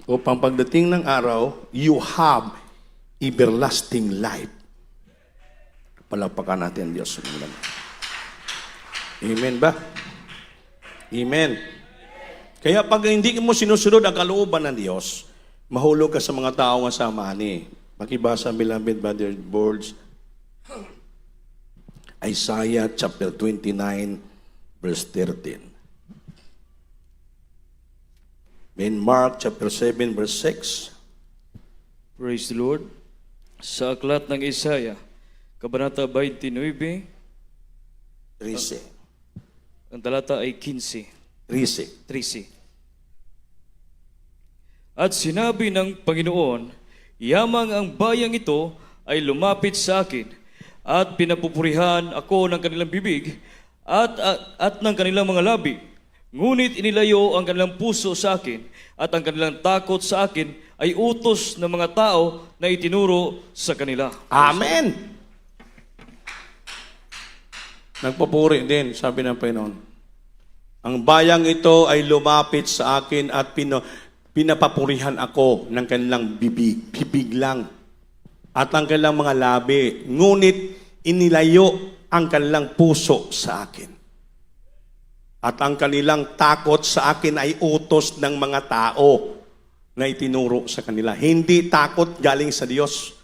upang pagdating ng araw, you have everlasting life. Palagpakan natin ang Diyos. Amen ba? Amen. Kaya pag hindi mo sinusunod ang kalooban ng Diyos, mahulog ka sa mga tao nga samani. Makibasa, beloved brother boards, Isaiah chapter 29, verse 13. In Mark chapter 7, verse 6. Praise the Lord. Sa aklat ng Isaiah, Kabanata 29, 13. ang talata ay 15. 13. At sinabi ng Panginoon, yamang ang bayang ito ay lumapit sa akin, at pinapupurihan ako ng kanilang bibig at ng kanilang mga labi. Ngunit inilayo ang kanilang puso sa akin, at ang kanilang takot sa akin ay utos ng mga tao na itinuro sa kanila. Amen! Nagpupuri din, sabi ng Panginoon. Ang bayang ito ay lumapit sa akin at pinapapurihan ako ng kanilang bibig lang, at ang kanilang mga labi. Ngunit inilayo ang kanilang puso sa akin. At ang kanilang takot sa akin ay utos ng mga tao na itinuro sa kanila. Hindi takot galing sa Diyos.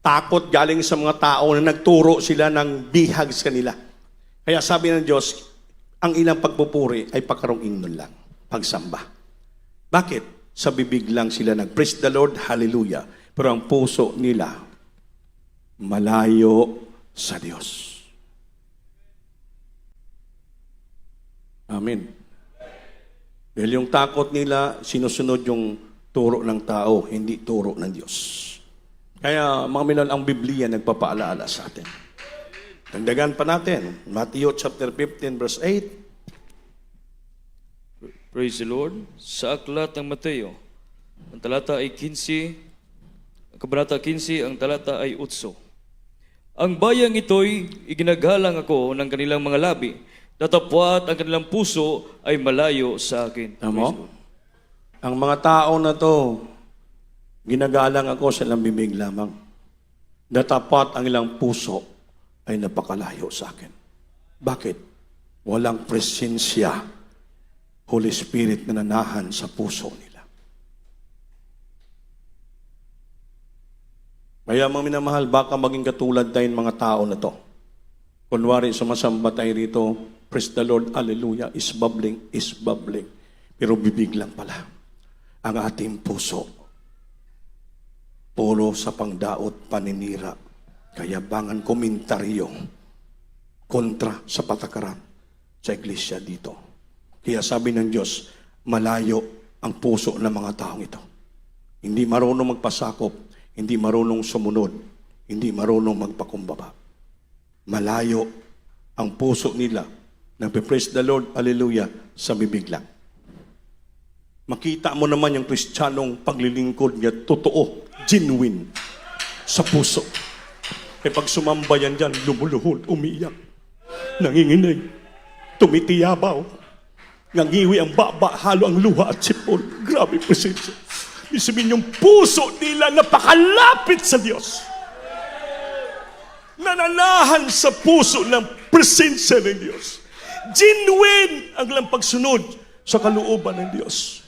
Takot galing sa mga tao na nagturo sila ng bihag sa kanila. Kaya sabi ng Diyos, ang ilang pagpupuri ay pagkarong nun lang, pagsamba. Bakit? Sa bibig lang sila nag-praise the Lord, hallelujah. Pero ang puso nila, malayo sa Diyos. Amen. Dahil yung takot nila, sinusunod yung turo ng tao, hindi turo ng Diyos. Kaya mga minal, ang Biblia nagpapaalaala sa atin. Dagdagan pa natin, Matthew chapter 15 verse 8. Praise the Lord. Sa aklat ng Mateo, ang talata ay 15, Kabanata 15, ang talata ay 8. Ang bayang ito'y iginagalang ako ng kanilang mga labi, datapwat ang kanilang puso ay malayo sa akin. Tama? Ang mga tao na to, ginagalang ako sa ilang bibig lamang. Datapat ang ilang puso ay napakalayo sa akin. Bakit? Walang presensya, Holy Spirit na nanahan sa puso nila. Kaya mga minamahal, baka maging katulad tayong mga tao na to. Kunwari, sumasamba tayo rito, praise the Lord, hallelujah, is bubbling. Pero bibig lang pala. Ang ating puso, puro sa pangdaot, paninira, kayabangan, komentaryo, kontra sa patakaran sa iglesia dito. Kaya sabi ng Diyos, malayo ang puso ng mga taong ito. Hindi marunong magpasakop, hindi marunong sumunod, hindi marunong magpakumbaba. Malayo ang puso nila. Nagpe-praise the Lord, hallelujah, sa bibig lang. Makita mo naman yung Kristiyanong paglilingkod niya, totoo, genuine, sa puso. E pag sumamba yan dyan, lumuluhod, umiyak, nanginginig, tumitiyabaw, nangiwi ang baba, halo ang luha at sipon. Grabe presensya. Isipin yung puso nila napakalapit sa Diyos. Nananahan sa puso ng presensya ng Diyos. Genuine ang lang pagsunod sa kalooban ng Diyos.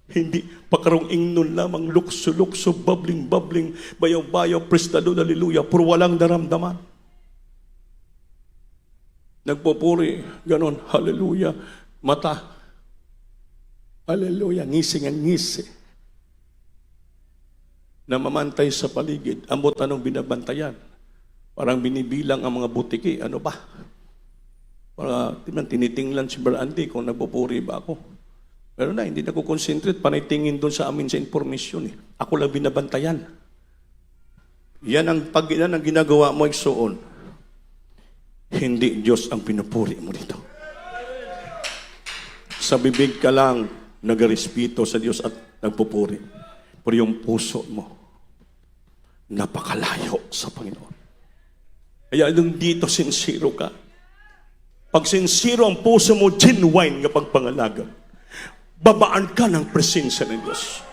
Hindi pakarong ingnon lamang, lukso-lukso, bubbling, bayaw-bayaw, praise the Lord, hallelujah, puro walang daramdaman. Nagpupuri, ganon, hallelujah, mata, hallelujah, ngising ang ngisi. Namamantay sa paligid, ambot anong binabantayan. Parang binibilang ang mga butiki, ano ba? Para tinitingnan si Brother Andy kung nagpupuri ba ako. Pero na, hindi na ko concentrate, panay tingin doon sa amin sa informasyon. Ako lang binabantayan. Yan ang ginagawa mo, igsoon. Hindi Diyos ang pinupuri mo dito. Sa bibig ka lang nag-respeto sa Diyos at nagpupuri. Pero yung puso mo, napakalayo sa Panginoon. Kaya nung dito, sincero ka. Pag sincero ang puso mo, genuine nga pagpangalaga, babaan ka ng presensya ng Diyos.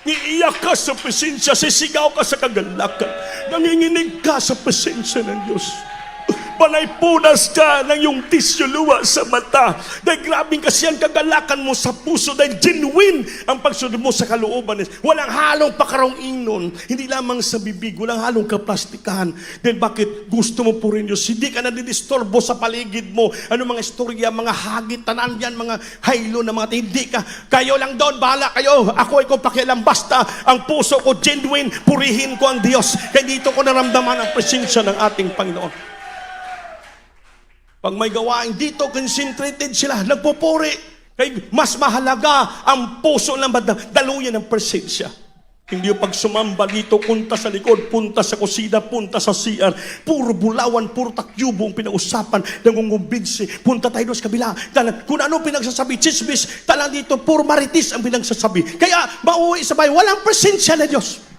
Iiyak ka sa presensya, sisigaw ka sa kagalakan, nanginginig ka sa presensya ng Diyos. Balay punas ka ng iyong tisyo luwa sa mata. Dahil grabing kasi ang kagalakan mo sa puso. Dahil genuine ang pagsunod mo sa kalooban. Walang halong pakarong inon. Hindi lamang sa bibig. Walang halong kaplastikahan. Dahil bakit gusto mo po rin Diyos? Hindi ka nadidistorbo sa paligid mo. Ano mga istorya, mga hagit, tanan yan, mga haylo na mga hindi ka. Kayo lang doon, bahala kayo. Ako ay kung pakialam. Basta ang puso ko genuine, purihin ko ang Diyos. Kaya dito ko naramdaman ang presensya ng ating Panginoon. Pag may gawain dito, concentrated sila, nagpupuri. Kaya mas mahalaga ang puso ng daluyan ng presensya. Hindi yung pag sumamba dito, punta sa likod, punta sa kusina, punta sa CR. Puro bulawan, puro takyubo ang pinausapan, nangungumbinsi. Punta tayo doon sa kabila. Kung ano pinagsasabi, chismis, talang dito, puro maritis ang pinagsasabi. Kaya mauwi sa bahay, walang presensya na Diyos.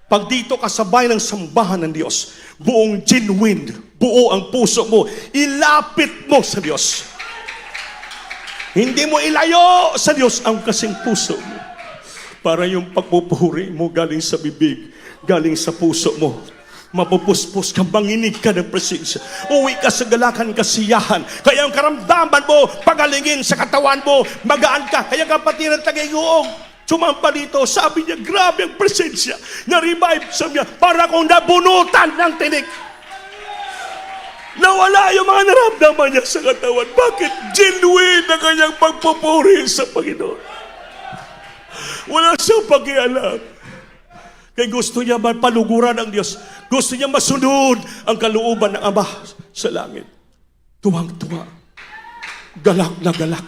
Pag dito kasabay ng sambahan ng Diyos, buong genuine, buo ang puso mo, ilapit mo sa Diyos. Hindi mo ilayo sa Diyos ang kasing puso mo. Para yung pagpupuri mo galing sa bibig, galing sa puso mo. Mapupuspos ka, manginig ka ng presensya. Uwi ka sa galakan, kasiyahan. Kaya ang karamdaman mo, pagalingin sa katawan mo, magaan ka. Kaya kapatid ng tagayuong, sumampa dito, sabi niya, grabe ang presensya. Na-revive sa niya, para kung nabunutan ng tinik. Nawala yung mga naramdaman niya sa katawan. Bakit? Genuine na kanyang pagpupuri sa Panginoon. Wala siyang pakialam. Kaya gusto niya paluguran ang Diyos. Gusto niya masunod ang kalooban ng Ama sa langit. Tuwang-tuwa. Galak na galak.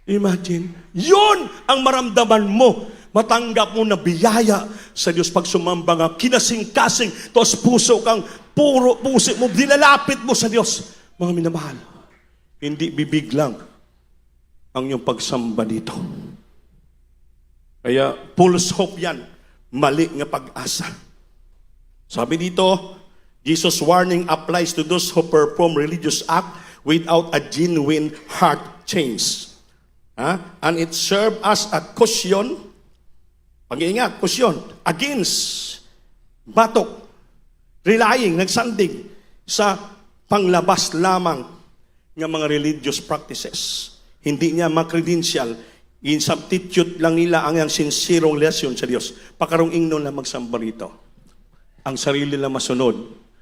Imagine, yun ang maramdaman mo. Matanggap mo na biyaya sa Diyos pag sumamba nga, kinasing-kasing, tos puso kang puro puso mo, dilalapit mo sa Diyos. Mga minamahal, hindi bibig lang ang iyong pagsamba dito. Kaya, false hope yan. Mali nga pag-asa. Sabi dito, Jesus' warning applies to those who perform religious act without a genuine heart change. And it served as a caution, pag-iingat, caution, against batok, relying, nagsandig sa panglabas lamang ng mga religious practices. Hindi niya makredential, in-substitute lang nila ang sincere relasyon sa Diyos. Pakarong ingnon lang magsamba rito. Ang sarili lang masunod,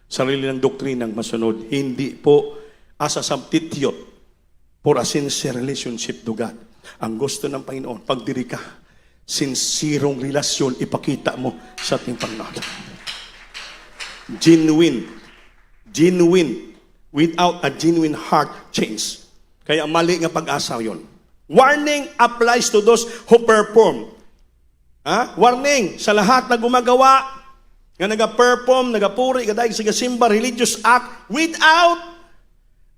sarili ng doktrinang masunod, hindi po as a substitute for a sincere relationship to God. Ang gusto ng Panginoon, pagdiri ka, sincere relasyon, ipakita mo sa ating Panginoon. Genuine, without a genuine heart change. Kaya mali nga pag-asa yun. Warning applies to those who perform. Warning sa lahat na gumagawa, nga nag-perform, nag-puri, gadayag sa simba, religious act, without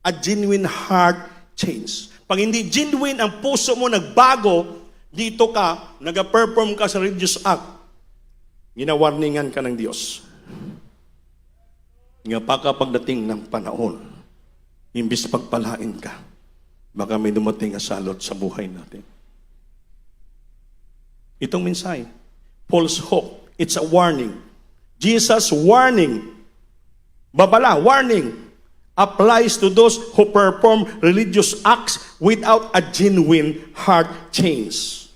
a genuine heart change. Pag hindi genuine ang puso mo, nagbago, dito ka, nag-perform ka sa religious act, ginawarningan ka ng Diyos. Nga pagdating ng panahon, imbis pagpalain ka, baka may dumating na salot sa buhay natin. Itong mensahe, false hope, it's a warning. Jesus' warning, babala, warning, applies to those who perform religious acts without a genuine heart change.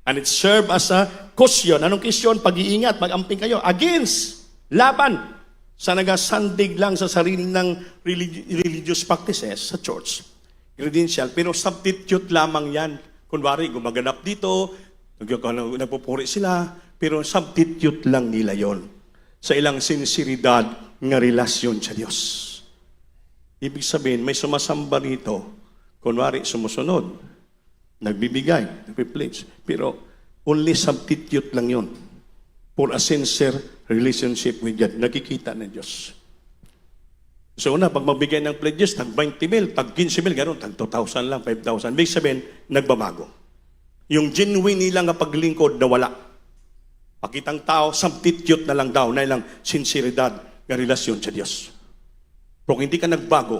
And it serves as a caution. Anong caution? Pag-iingat, mag-amping kayo against, laban sa nagasandig lang sa sarili ng religious practices sa church. Credential, pero substitute lamang yan. Kunwari, gumaganap dito, nagpupuri sila, pero substitute lang nila yon sa ilang sinseridad ng relasyon sa Diyos. Ibig sabihin, may sumasamba rito, kunwari sumusunod, nagbibigay, nagpipledge, pero only substitute lang yon for a sincere relationship with God. Nakikita ng Diyos. So una, pag magbigay ng pledges, tag 20,000, tag 15,000, gano'n, tag 2,000 lang, 5,000. Ibig sabihin, nagbabago. Yung genuine nilang paglingkod na wala. Pakitang tao, substitute na lang daw, na ilang sinseridad ng relasyon sa Diyos. Pero kung hindi ka nagbago,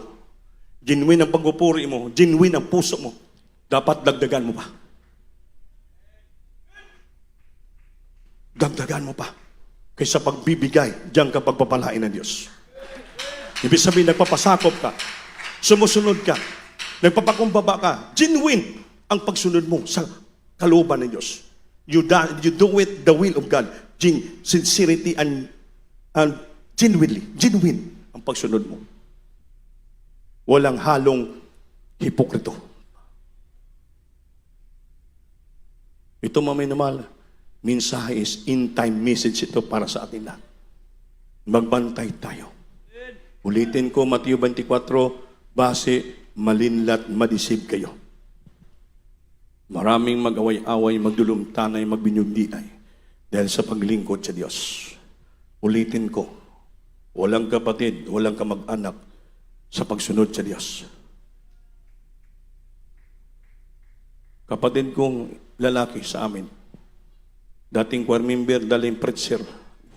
genuine ang pagpupuri mo, genuine ang puso mo, dapat dagdagan mo pa. Dagdagan mo pa. Kaysa pagbibigay, diyan ka pagpapalain ng Diyos. Ibig sabihin, nagpapasakop ka, sumusunod ka, nagpapakumbaba ka, genuine ang pagsunod mo sa kalooban ng Diyos. You do it the will of God. Sincerity and genuine ang pagsunod mo. Walang halong hipokrito. Ito mamay-namal, mensahe is in-time message ito para sa atin lahat. Magbantay tayo. Ulitin ko, Mateo 24, base, malinlat, madisib kayo. Maraming mag-away-away, magdulumtanay, magbinyugdiay dahil sa paglingkod sa Diyos. Ulitin ko, walang kapatid, walang kamag-anak sa pagsunod sa Diyos. Kapatid kong lalaki sa amin, dating choir member, daling preacher,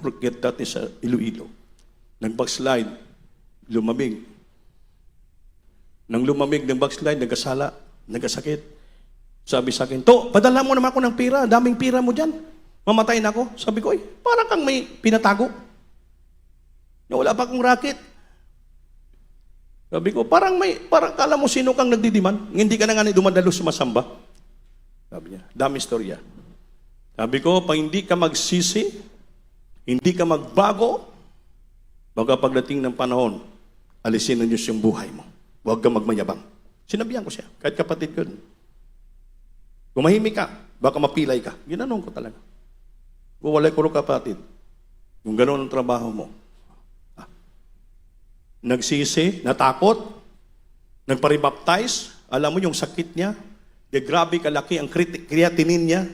workit dati sa Iloilo. Nag-backslide, lumamig. Nang lumamig ng backslide, nagkasala, nagkasakit. Sabi sa akin, "To, padala mo naman ako ng pira, daming pira mo dyan. Mamatay na ako." Sabi ko, parang kang may pinatago. Wala pa akong racket. Sabi ko, parang kala mo sino kang nagdidiman, hindi ka na nga dumadalo sumasamba. Sabi niya, dami istorya. Sabi ko, pag hindi ka magsisi, hindi ka magbago, baka pagdating ng panahon, alisin ng Diyos yung buhay mo. Huwag ka magmayabang. Sinabihan ko siya, kahit kapatid ko. Gumahimik ka, baka mapilay ka. Ginanong ko talaga. Walay ko rin kapatid. Yung gano'n ang trabaho mo. Nagsisi, natakot, nagparibaptize, alam mo yung sakit niya, grabe kalaki ang creatinine niya,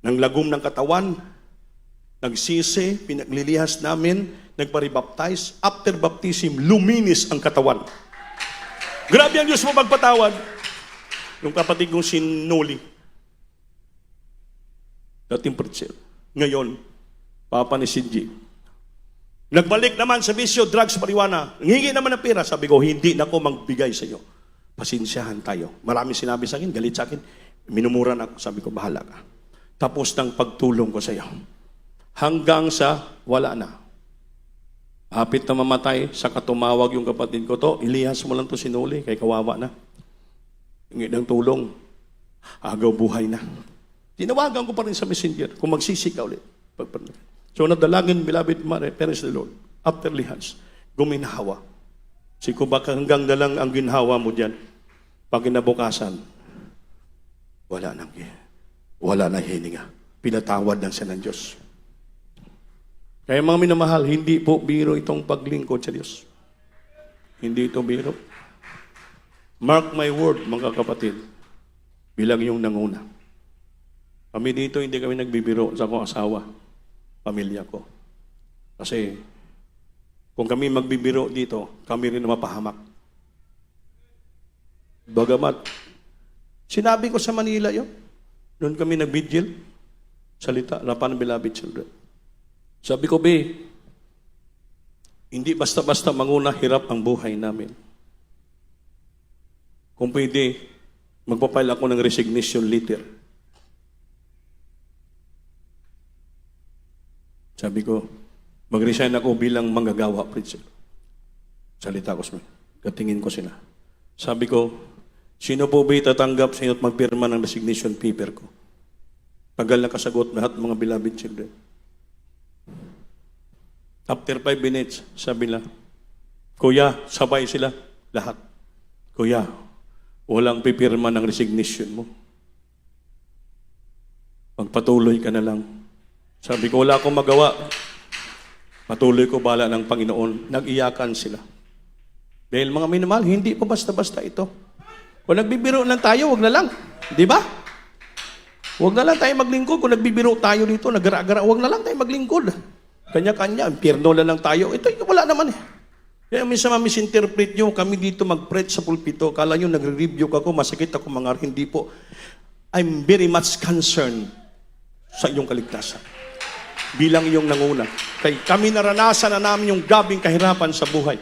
ng lagom ng katawan, nagsisi, pinaglilihas namin, nagparibaptize, after baptism, luminis ang katawan. Grabe ang Diyos mo magpatawad. Yung kapatid kong sinuli, dating preacher, ngayon, papa ni Sinji, nagbalik naman sa bisyo, drugs, marijuana. Ngingi naman ng pera. Sabi ko, hindi na ako magbigay sa iyo. Pasensyahan tayo. Marami sinabi sa akin, galit sa akin. Minumura na ako. Sabi ko, bahala ka. Tapos ng pagtulong ko sa iyo. Hanggang sa wala na. Hapit na mamatay, saka tumawag yung kapatid ko to, ilihas mo lang to sinuli, kay kawawa na. Ngingi ng tulong. Agaw buhay na. Tinawagan ko pa rin sa messenger, kung magsisi ka ulit. So nadalangin, beloved parents of the Lord, after lihas, guminhawa. Siko baka hanggang na lang ang ginhawa mo dyan, pag kinabukasan, wala na hininga. Pinatawad lang siya ng Diyos. Kaya mga minamahal, hindi po biro itong paglingkod sa Diyos. Hindi ito biro. Mark my word, mga kapatid, bilang yung nanguna. Kami dito, hindi kami nagbibiro sa akong asawa, pamilya ko. Kasi, kung kami magbibiro dito, kami rin mapahamak. Bagamat, sinabi ko sa Manila yun, noon kami nag-vigil, salita, lapan ng beloved children. Sabi ko, hindi basta-basta manguna hirap ang buhay namin. Kung pwede, magpapile ako ng resignation letter. Sabi ko, mag-resign ako bilang manggagawa, preacher. Salita ko sa katingin ko sila. Sabi ko, sino po ba itatanggap sa inyo at magpirma ng resignation paper ko? Tagal na kasagot lahat mga beloved children. After 5 minutes, sabi nila, Kuya, sabay sila, lahat. Kuya, walang pipirma ng resignation mo. Magpatuloy ka na lang. Sabi ko, wala akong magawa. Patuloy ko bala ng Panginoon. Nag-iyakan sila. Dahil mga minamahal, hindi po basta-basta ito. Kung nagbibiro lang tayo, wag na lang. Di ba? Wag na lang tayo maglingkod. Kung nagbibiro tayo dito, nagara-gara, wag na lang tayo maglingkod. Kanya-kanya, impyerno na lang tayo. Ito, wala naman eh. Kaya minsan misinterpret nyo, kami dito mag-preach sa pulpito, kala nyo nagre-review ako, masakit ako mga hindi po. I'm very much concerned sa iyong kaligtasan. Bilang iyong nanguna. Kaya kami naranasan na namin yung grabing kahirapan sa buhay.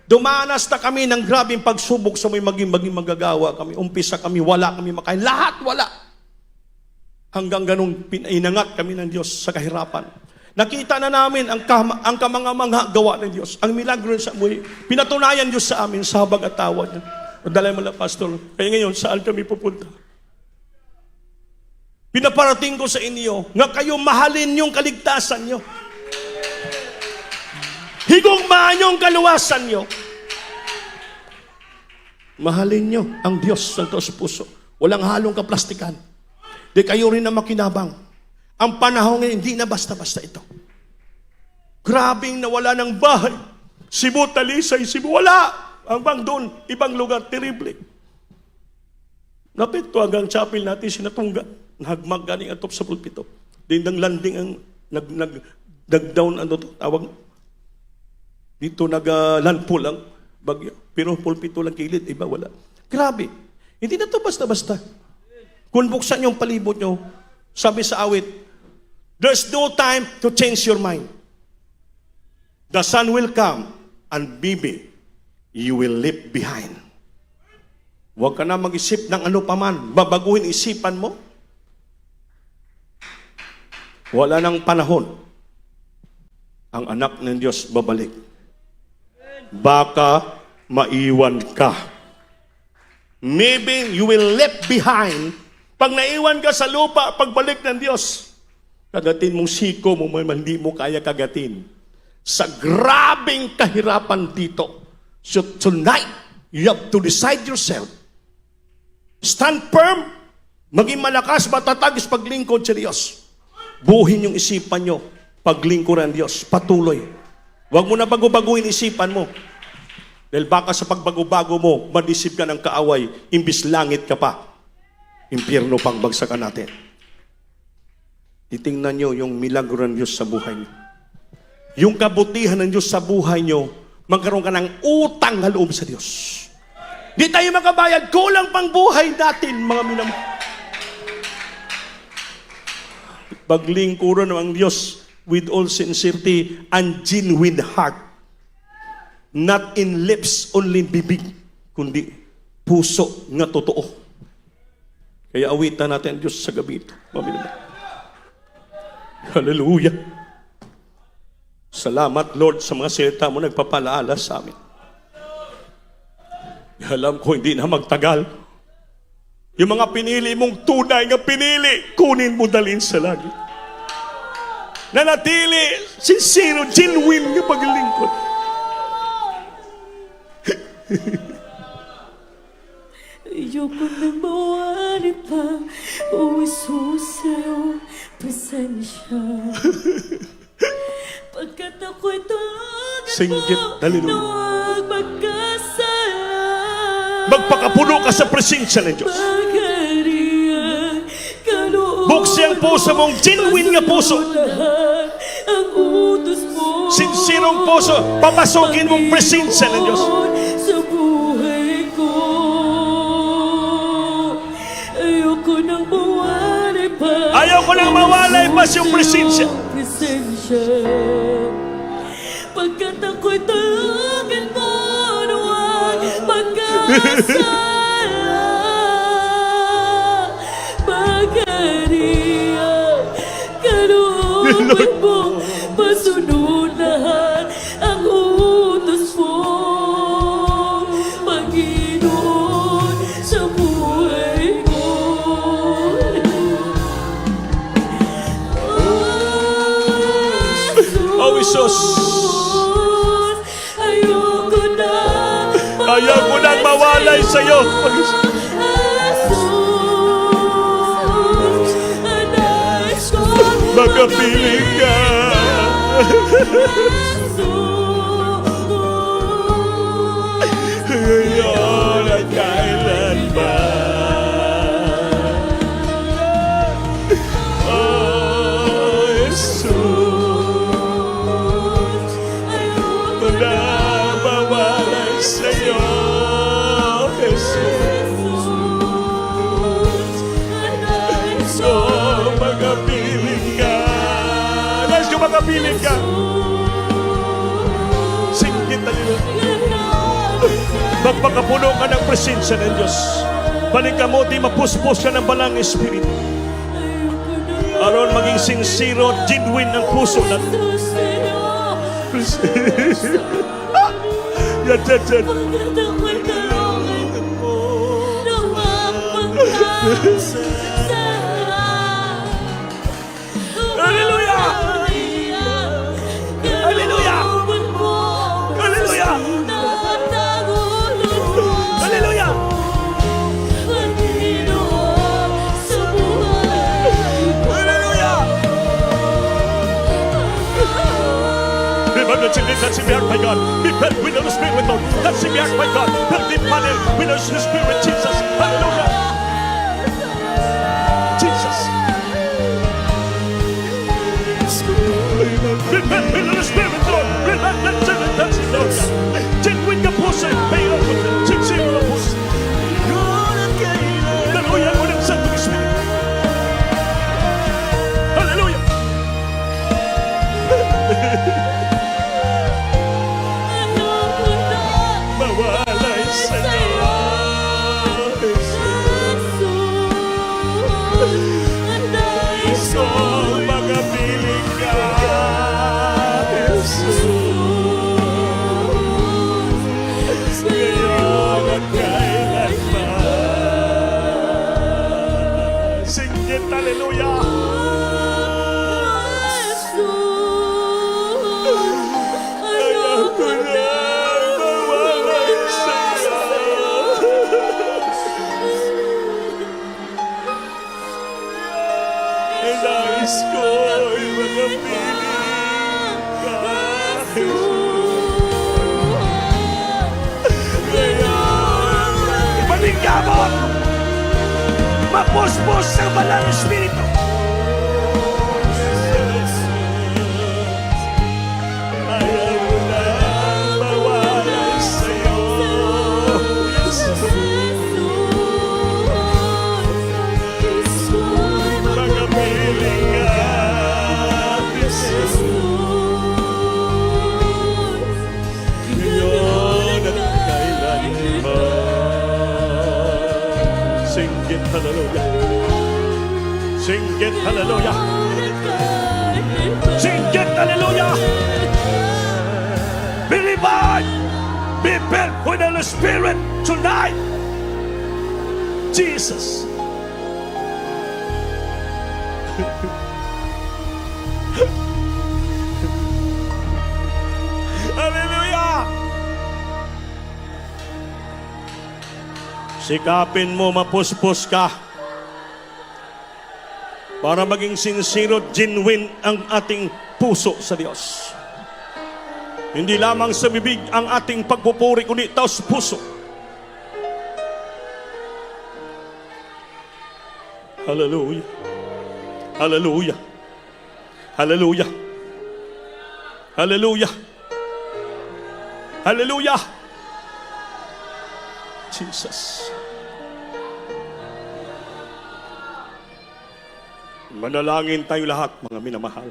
Dumanas na kami ng grabing pagsubok sa may maging magagawa kami. Umpisa kami, wala kami makain. Lahat wala. Hanggang ganun, inangat kami ng Diyos sa kahirapan. Nakita na namin ang kamanga-mangha gawa ng Diyos. Ang milagro sa buhay. Pinatunayan Diyos sa amin sa habag at tawa niya. Madalay mo lang, Pastor. Kaya ngayon, saan kami pupunta? Pinaparating ko sa inyo nga kayo mahalin yung kaligtasan nyo. Higugmaan yung kaluwasan nyo. Mahalin nyo ang Diyos ng taos puso. Walang halong kaplastikan. Di kayo rin na makinabang. Ang panahon ngayon, hindi na basta-basta ito. Grabing nawala ng bahay. Cebu, Talisay, Cebu, wala. Hanggang doon, ibang lugar, terrible. Napito hanggang chapel natin, sinatungga. Nagmag galing atop sa pulpito. Dindang landing ang nag-down, ano to, tawag. Dito nag-landfall ang bagyo. Pero pulpito lang kilid, iba wala. Grabe. Hindi na to basta-basta. Kung buksan yung palibot nyo, sabi sa awit, there's no time to change your mind. The sun will come and baby, you will leave behind. Huwag ka na mag-isip ng ano paman. Babaguhin isipan mo. Wala nang panahon. Ang anak ng Diyos babalik. Baka maiwan ka. Maybe you will left behind. Pag naiwan ka sa lupa, pagbalik ng Diyos, kagatin mong siko mo, hindi mo kaya kagatin. Sa grabing kahirapan dito. So tonight, you have to decide yourself. Stand firm, maging malakas, matatag sa paglingkod sa Diyos. Buhin yung isipan nyo, paglingkuran ng Diyos, patuloy. Huwag mo na bago-baguhin isipan mo. Dahil baka sa pagbago-bago mo, madisip ka ng kaaway, imbis langit ka pa. Impyerno pang bagsakan natin. Titingnan nyo yung milagro ng Diyos sa buhay nyo. Yung kabutihan ng Diyos sa buhay nyo, magkaroon ka ng utang na loob sa Diyos. Di tayo makabayad, kulang pang buhay natin, mga minamahal. Paglingkuran ng Diyos with all sincerity and genuine heart. Not in lips, only bibig, kundi puso nga totoo. Kaya awitan natin ang Diyos sa gabi ito. Hallelujah. Salamat, Lord, sa mga salita mo nagpapalaala sa amin. Alam ko hindi na magtagal. Yung mga pinili mong tunay nga pinili, kunin mo dalhin sa langit. Nanatili, sincere, genuine nga paglingkod. Ayoko na mawari pa, o Jesus sa'yo, presensya. Pagkat ako'y tulagan Singgit, mo, hallelujah. na huwag magkasala. Magpakapuno ka sa presensya ng Diyos. Pagkariyan, kalooban Buksi ang puso mong genuine nga puso. lahat ang utos mo. Sincerong puso, papasukin mong presensya ng Diyos. Sa buhay ko, ayoko nang mawalay pa. Ayoko nang mawalay pa sa iyong presensya. Pagkat ako'y tulagan mo, na huwag magkasala. Pagkariyan, kalooban mo, pasunod lahat ang utos mo. Panginoon, sa buhay ko. Oh, Jesus. Ayoko na Ayoko nang mawalay sa iyo. Magkapiling ka. Ngayon at kailanman. Oh, Jesus. Na mawalay sa iyo, Jesus. So, magapiling ka. Let's go, magapiling ka. Singgit na nila. Magpakapuno ka ng presensya ng Diyos. Balik ka mo, di mapuspos ka ng balang Espiritu. Aron maging sincero at genuine ang puso natin. Yan, yan, yan. Hallelujah! Hallelujah! Hallelujah! Hallelujah! Hallelujah! Remember children, that's in the act by God. Be filled with the Spirit, Lord. That's in the act by God. Filled with money, with the Spirit, Jesus. Hallelujah! Jesus. Be filled with the Spirit, Lord. Remember children, that's in the act. Genuine ka puso, may sincere na puso. Hallelujah! With the Spirit. Hallelujah! Mawalay sa'yo. So, magapiling ka, Jesus. Ngayon at kailanman. Singgit, hallelujah. Ayaw ko na mawalay sa'yo. Ay, nais ko'y magapiling ka, ngayon. Maningkamot! Mapuspos sa banal na Espiritu. Ayaw ko na mawalay sa'yo, Jesus. Magapiling ka, Jesus. Ngayon at kailanman. Singgit, hallelujah. Singgit, hallelujah. Singgit, hallelujah. Be revived. Be filled with the Spirit tonight. Jesus. Hallelujah. Sikapin mo mapuspos ka para maging sincere at genuine ang ating puso sa Diyos. Hindi lamang sa bibig ang ating pagpupuri, kundi taos puso. Hallelujah. Hallelujah. Hallelujah. Hallelujah. Hallelujah. Jesus. Manalangin tayo lahat, mga minamahal.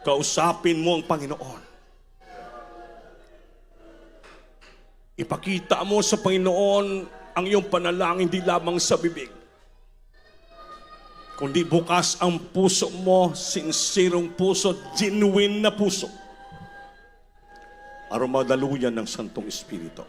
Kausapin mo ang Panginoon. Ipakita mo sa Panginoon ang iyong panalangin di lamang sa bibig, kundi bukas ang puso mo, sinserong puso, genuine na puso, para madaluyan ng Santong Espiritu.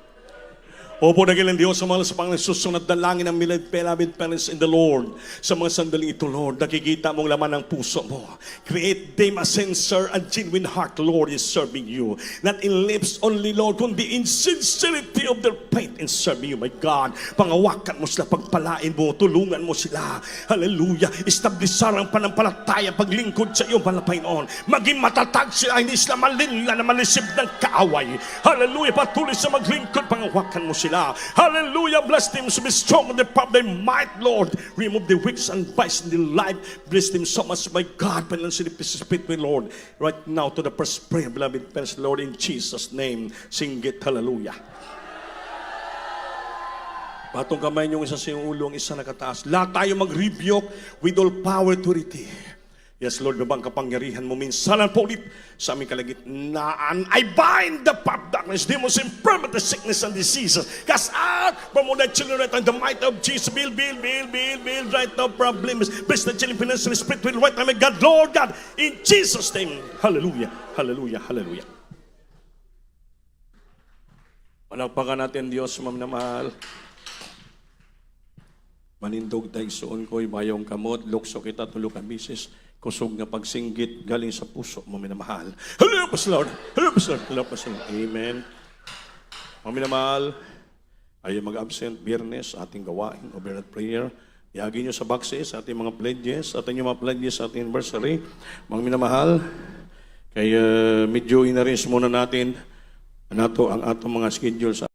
Opo, dakilang Diyos, sa mga sa Panginoon, susunod na langin ng beloved parents in the Lord. Sa mga sandaling ito, Lord, nakikita mong laman ng puso mo. Create them a sincere and genuine heart, Lord, is serving you. Not in lips only, Lord, kundi in sincerity of their faith in serving you, my God. Pangawakan mo sila, pagpalain mo, tulungan mo sila. Hallelujah. Establishar ang panampalataya, paglingkod sa iyong Panginoon. Maging matatag sila, hindi sila malinla na malisip ng kaaway. Hallelujah. Patuloy sa maglingkod, pangawakan mo sila. Hallelujah. Bless them to be strong in the power of their might, Lord. Remove the weaks and vice in their life. Bless them so much, my God. Financially, participate with Lord. Right now to the first prayer, beloved parents, Lord, in Jesus' name. Sing it, hallelujah. Patong kamay niyong isa sa iyong ulo, ang isa nakataas. Lahat tayo mag-rebuke with all power authority. Yes, Lord, babang kapangyarihan mo minsanan po ulit sa aming kalagitnaan. I bind the power of darkness, demons, infirmity, sickness, and diseases. Cast out from all the children right now in the might of Jesus. Build right now problems. Bless the children, financially, spiritually, right now, may God, Lord God, in Jesus' name. Hallelujah, hallelujah, hallelujah. Palakpakan natin Diyos, mamamahal. Manindog tayo suon ko'y mayong kamot, lukso kita tulog ang bisis, kusog nga pagsinggit galing sa puso mo minamahal. Hello, Pastor Lord! Hello, Pastor Lord! Hello, Pastor Lord! Amen. Mga minamahal, ay mag-absent Biyernes, ating gawain, overnight prayer. Iagi nyo sa boxes, ating mga pledges, ating mga pledges sa ating anniversary. Mga minamahal, kaya medyo inaris muna natin nato ang atong mga schedule sa